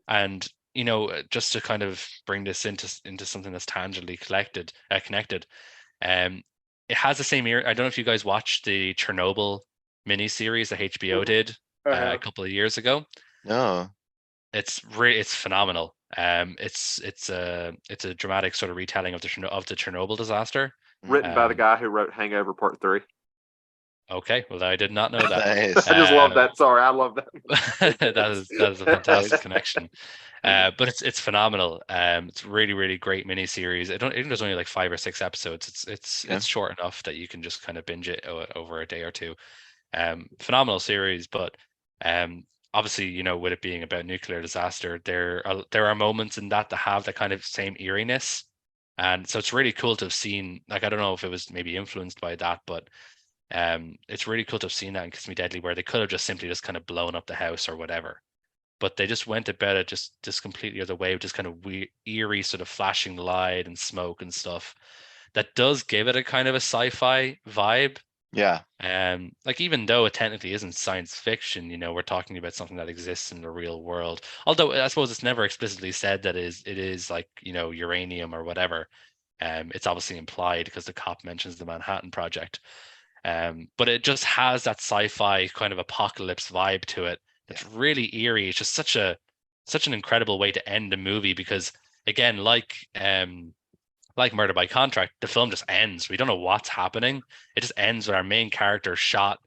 And just to kind of bring this into something that's tangibly connected. Um, it has the same ear. I don't know if you guys watched the Chernobyl miniseries that HBO did a Uh, couple of years ago. No. It's phenomenal. It's a dramatic sort of retelling of the Chernobyl disaster. Written by the Um, guy who wrote Hangover Part 3. okay, well I did not know that. Nice. I just love that. Sorry, I love that movie. That is a fantastic Nice. connection. But it's phenomenal. It's really really great miniseries. I think there's only like 5 or 6 episodes. Yeah. It's short enough that you can just kind of binge it over a day or two. Phenomenal series, but um, obviously, with it being about nuclear disaster, there are moments in that have that kind of same eeriness, and so it's really cool to have seen. Like, I don't know if it was maybe influenced by that, but it's really cool to have seen that in Kiss Me Deadly, where they could have just simply just kind of blown up the house or whatever, but they just went about it just completely other way, just kind of weird, eerie, sort of flashing light and smoke and stuff. That does give it a kind of a sci-fi vibe, Yeah. like even though it technically isn't science fiction, we're talking about something that exists in the real world. Although I suppose it's never explicitly said that it is like, uranium or whatever. It's obviously implied because the cop mentions the Manhattan Project. But it just has that sci-fi kind of apocalypse vibe to it. Yeah. It's really eerie. It's just such an incredible way to end a movie because again, like Murder by Contract, the film just ends. We don't know what's happening. It just ends with our main character shot,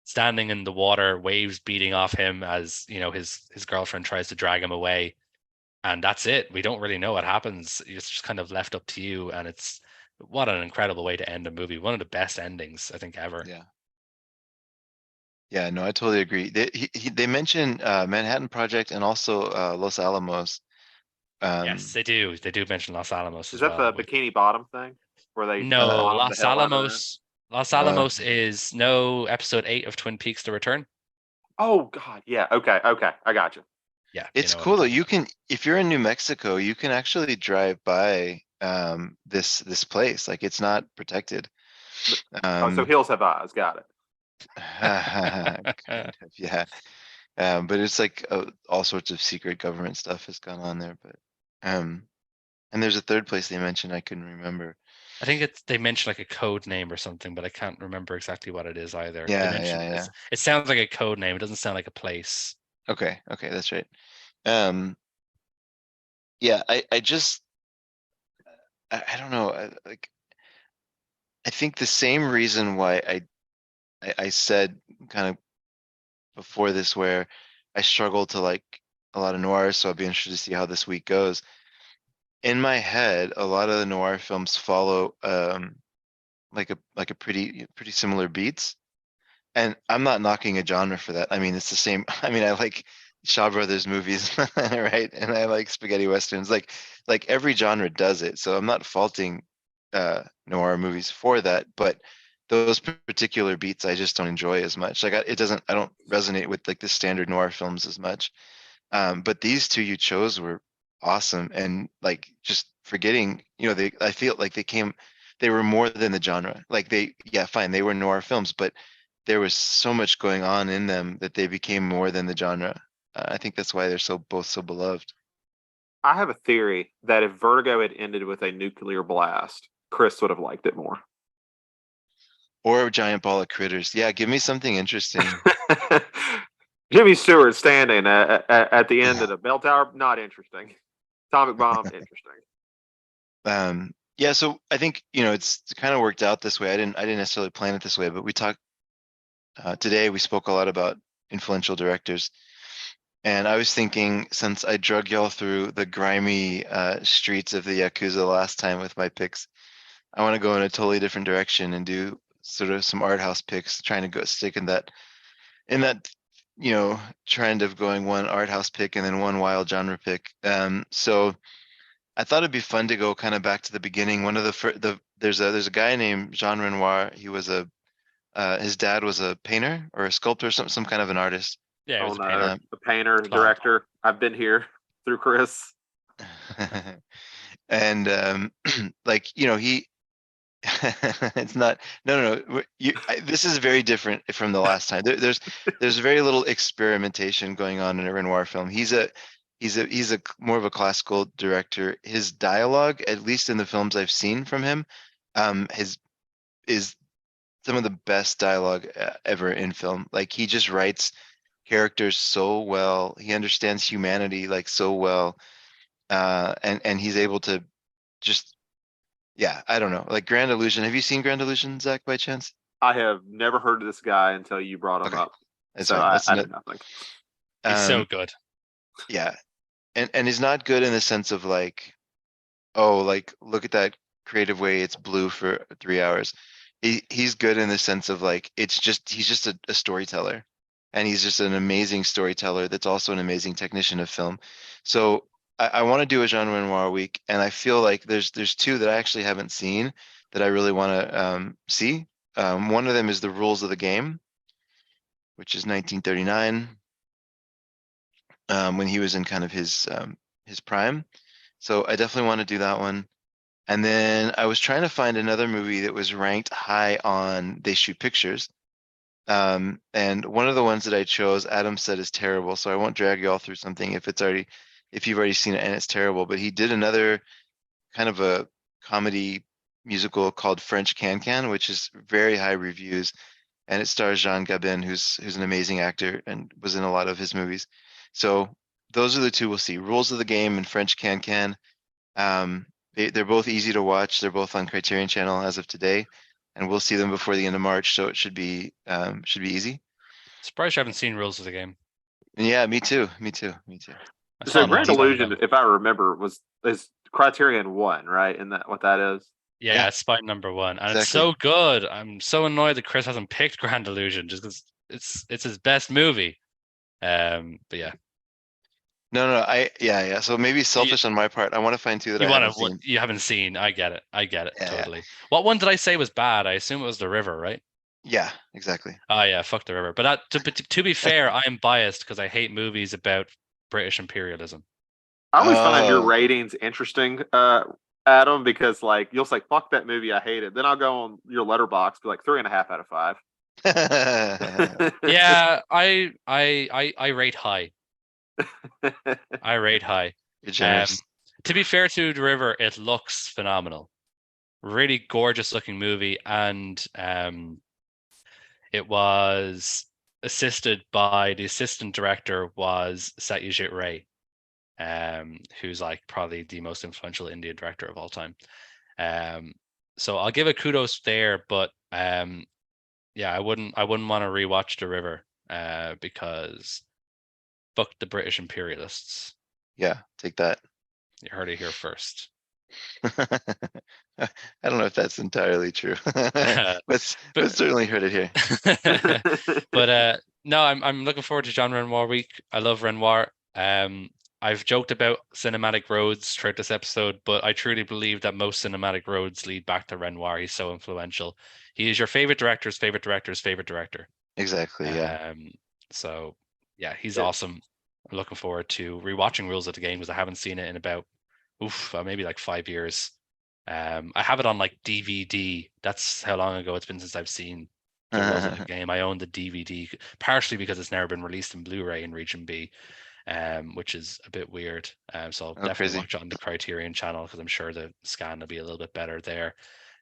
standing in the water, waves beating off him as his girlfriend tries to drag him away, and that's it. We don't really know what happens. It's just kind of left up to you, and it's what an incredible way to end a movie. One of the best endings I think ever. Yeah. Yeah, no, I totally agree. They mentioned Manhattan Project and also Los Alamos. Yes, Um, they do. They do mention Los Alamos Is as that well. the Bikini Bottom thing where they uh, No, bombed the hell out of that? Los uh, Alamos is no episode 8 of Twin Peaks: The Return. Oh God, yeah. Okay, okay, I got you. Yeah, you it's know what I'm cool though. talking You about. can, if you're in New Mexico, you can actually drive by this place. Like it's not protected. Oh, so Um, Hills Have Eyes. Got it. kind of, yeah. But it's like all sorts of secret government stuff has gone on there. But um, and there's a third place they mentioned I couldn't remember. I think they mentioned like a code name or something, but I can't remember exactly what it is either. They Yeah, mentioned yeah, yeah. it sounds like a code name. It doesn't sound like a place. Okay, okay, that's right. Um, yeah, I just I don't know. Like I think the same reason why I said kind of before this where I struggle to like a lot of noir, so I'll be interested to see how this week goes. In my head, a lot of the noir films follow like a pretty similar beats. And I'm not knocking a genre for that. I mean, it's the same. I mean, I like Shaw Brothers movies, right? And I like spaghetti westerns. Like every genre does it. So I'm not faulting noir movies for that, but those particular beats I just don't enjoy as much. Like I don't resonate with like the standard noir films as much. But these two you chose were awesome, and like just forgetting, I feel like they were more than the genre. Like yeah, fine, they were noir films, but there was so much going on in them that they became more than the genre. I think that's why they're both so beloved. I have a theory that if Vertigo had ended with a nuclear blast, Chris would have liked it more. Or giant ball of critters. Yeah, give me something interesting. Jimmy Stewart standing at the end of the bell tower, not interesting. Atomic bomb, interesting. Yeah, so I think, you know, it's kind of worked out this way. I didn't necessarily plan it this way, but we talked today, we spoke a lot about influential directors. And I was thinking, since I drug y'all through the grimy streets of the Yakuza last time with my picks, I want to go in a totally different direction and do sort of some art house picks, trying to go stick in that, you know, trend of going one art house pick and then one wild genre pick. So I thought it'd be fun to go kind of back to the beginning. One of there's a guy named Jean Renoir. He was his dad was a painter or a sculptor, some kind of an artist. Yeah, it Oh was a no, painter. the painter, Claw. director. I've been here through Chris. And like, you know, he it's not no this is very different from the last time. There's very little experimentation going on in a Renoir film. He's a more of a classical director. His dialogue, at least in the films I've seen from him, is some of the best dialogue ever in film. Like, he just writes characters so well. He understands humanity like so well, and he's able to just, yeah, I don't know. Like Grand Illusion. Have you seen Grand Illusion, Zach, by chance? I have never heard of this guy until you brought him Okay, up. that's So fine. That's I not. did nothing. He's so good. Yeah, and he's not good in the sense of like, oh, like, look at that creative way it's blue for 3 hours. He's good in the sense of like, he's just a storyteller, and he's just an amazing storyteller that's also an amazing technician of film. So I want to do a genre noir week, and I feel like there's two that I actually haven't seen that I really want to see. One of them is The Rules of the Game, which is 1939, when he was in kind of his prime. So I definitely want to do that one. And then I was trying to find another movie that was ranked high on They Shoot Pictures. And one of the ones that I chose, Adam said is terrible, so I won't drag you all through something if you've already seen it and it's terrible. But he did another kind of a comedy musical called French Can, which is very high reviews, and it stars Jean Gabin, who's an amazing actor and was in a lot of his movies. So those are the two we'll see: Rules of the Game and French Can. They're both easy to watch. They're both on Criterion Channel as of today, and we'll see them before the end of March. So it should be easy. Surprised you haven't seen Rules of the Game. And yeah, me too. I saw So it a Grand long time Illusion, ago. if I remember, is Criterion 1, right? Isn't that what that is? Yeah, Yeah. it's spine number one, and it's Exactly. so good. I'm so annoyed that Chris hasn't picked Grand Illusion just because it's his best movie. But yeah, No, yeah. So maybe selfish on my part. I want to find two that I haven't seen. you haven't seen. I get it. Yeah. Totally. What one did I say was bad? I assume it was The River, right? Yeah, exactly. Oh yeah, fuck The River. But to be fair, I'm biased because I hate movies about British imperialism. I always find your Oh. ratings interesting, Adam, because like you'll say "fuck that movie, I hate it." Then I'll go on your letterbox, be like 3.5 out of 5. Yeah, I rate high. I rate high. You're generous. To be fair to The River, it looks phenomenal. Really gorgeous looking movie, and it was assisted by the assistant director was Satyajit Ray, who's like probably the most influential Indian director of all time. So I'll give a kudos there, but yeah, I wouldn't want to rewatch The River because fuck the British imperialists. Yeah, take that. You heard it here first. I don't know if that's entirely true. But certainly heard it here. But no, I'm looking forward to Jean Renoir week. I love Renoir. I've joked about cinematic roads throughout this episode, but I truly believe that most cinematic roads lead back to Renoir. He's so influential. He is your favorite director's favorite director's favorite director. Exactly, yeah. So yeah, he's Yeah. awesome. I'm looking forward to rewatching Rules of the Game because I haven't seen it in about maybe like 5 years. I have it on like DVD. That's how long ago it's been since I've seen the Rules of the Game. I own the DVD partially because it's never been released in Blu-ray in Region B, which is a bit weird. So I'll definitely crazy. watch it on the Criterion channel because I'm sure the scan will be a little bit better there.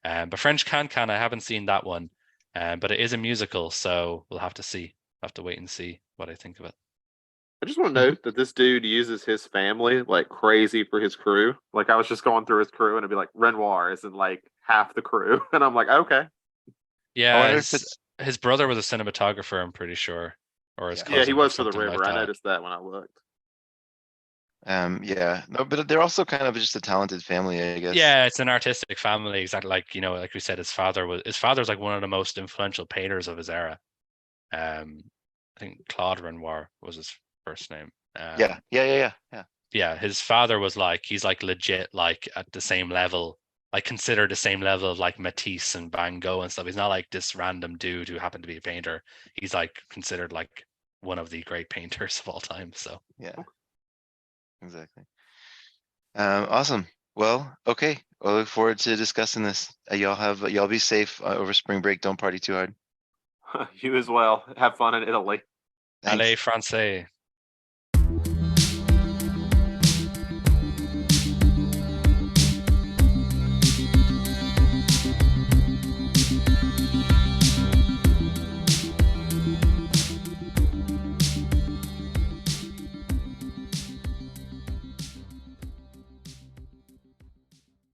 But French Can I haven't seen that one. But it is a musical, so we'll have to see. Have to wait and see what I think of it. I just want to note that this dude uses his family like crazy for his crew. Like I was just going through his crew and it'd be like Renoir is in like half the crew, and I'm like, okay, I Yeah, wonder if it's his brother was a cinematographer, I'm pretty sure, or his Yeah. yeah, he cousin or was for the something like river. I that. noticed that when I looked. yeah. No, but they're also kind of just a talented family, I guess. Yeah, it's an artistic family, exactly like like we said, his father's like one of the most influential painters of his era. I think Claude Renoir was his first name. Yeah. His father was he's like legit like at the same level, like considered the same level of like Matisse and Van Gogh and stuff. He's not like this random dude who happened to be a painter. He's like considered like one of the great painters of all time. So Yeah. Exactly. Awesome. Well, okay. I look forward to discussing this. Y'all be safe over spring break. Don't party too hard. You as well. Have fun in Italy. Allez Thanks. Francais.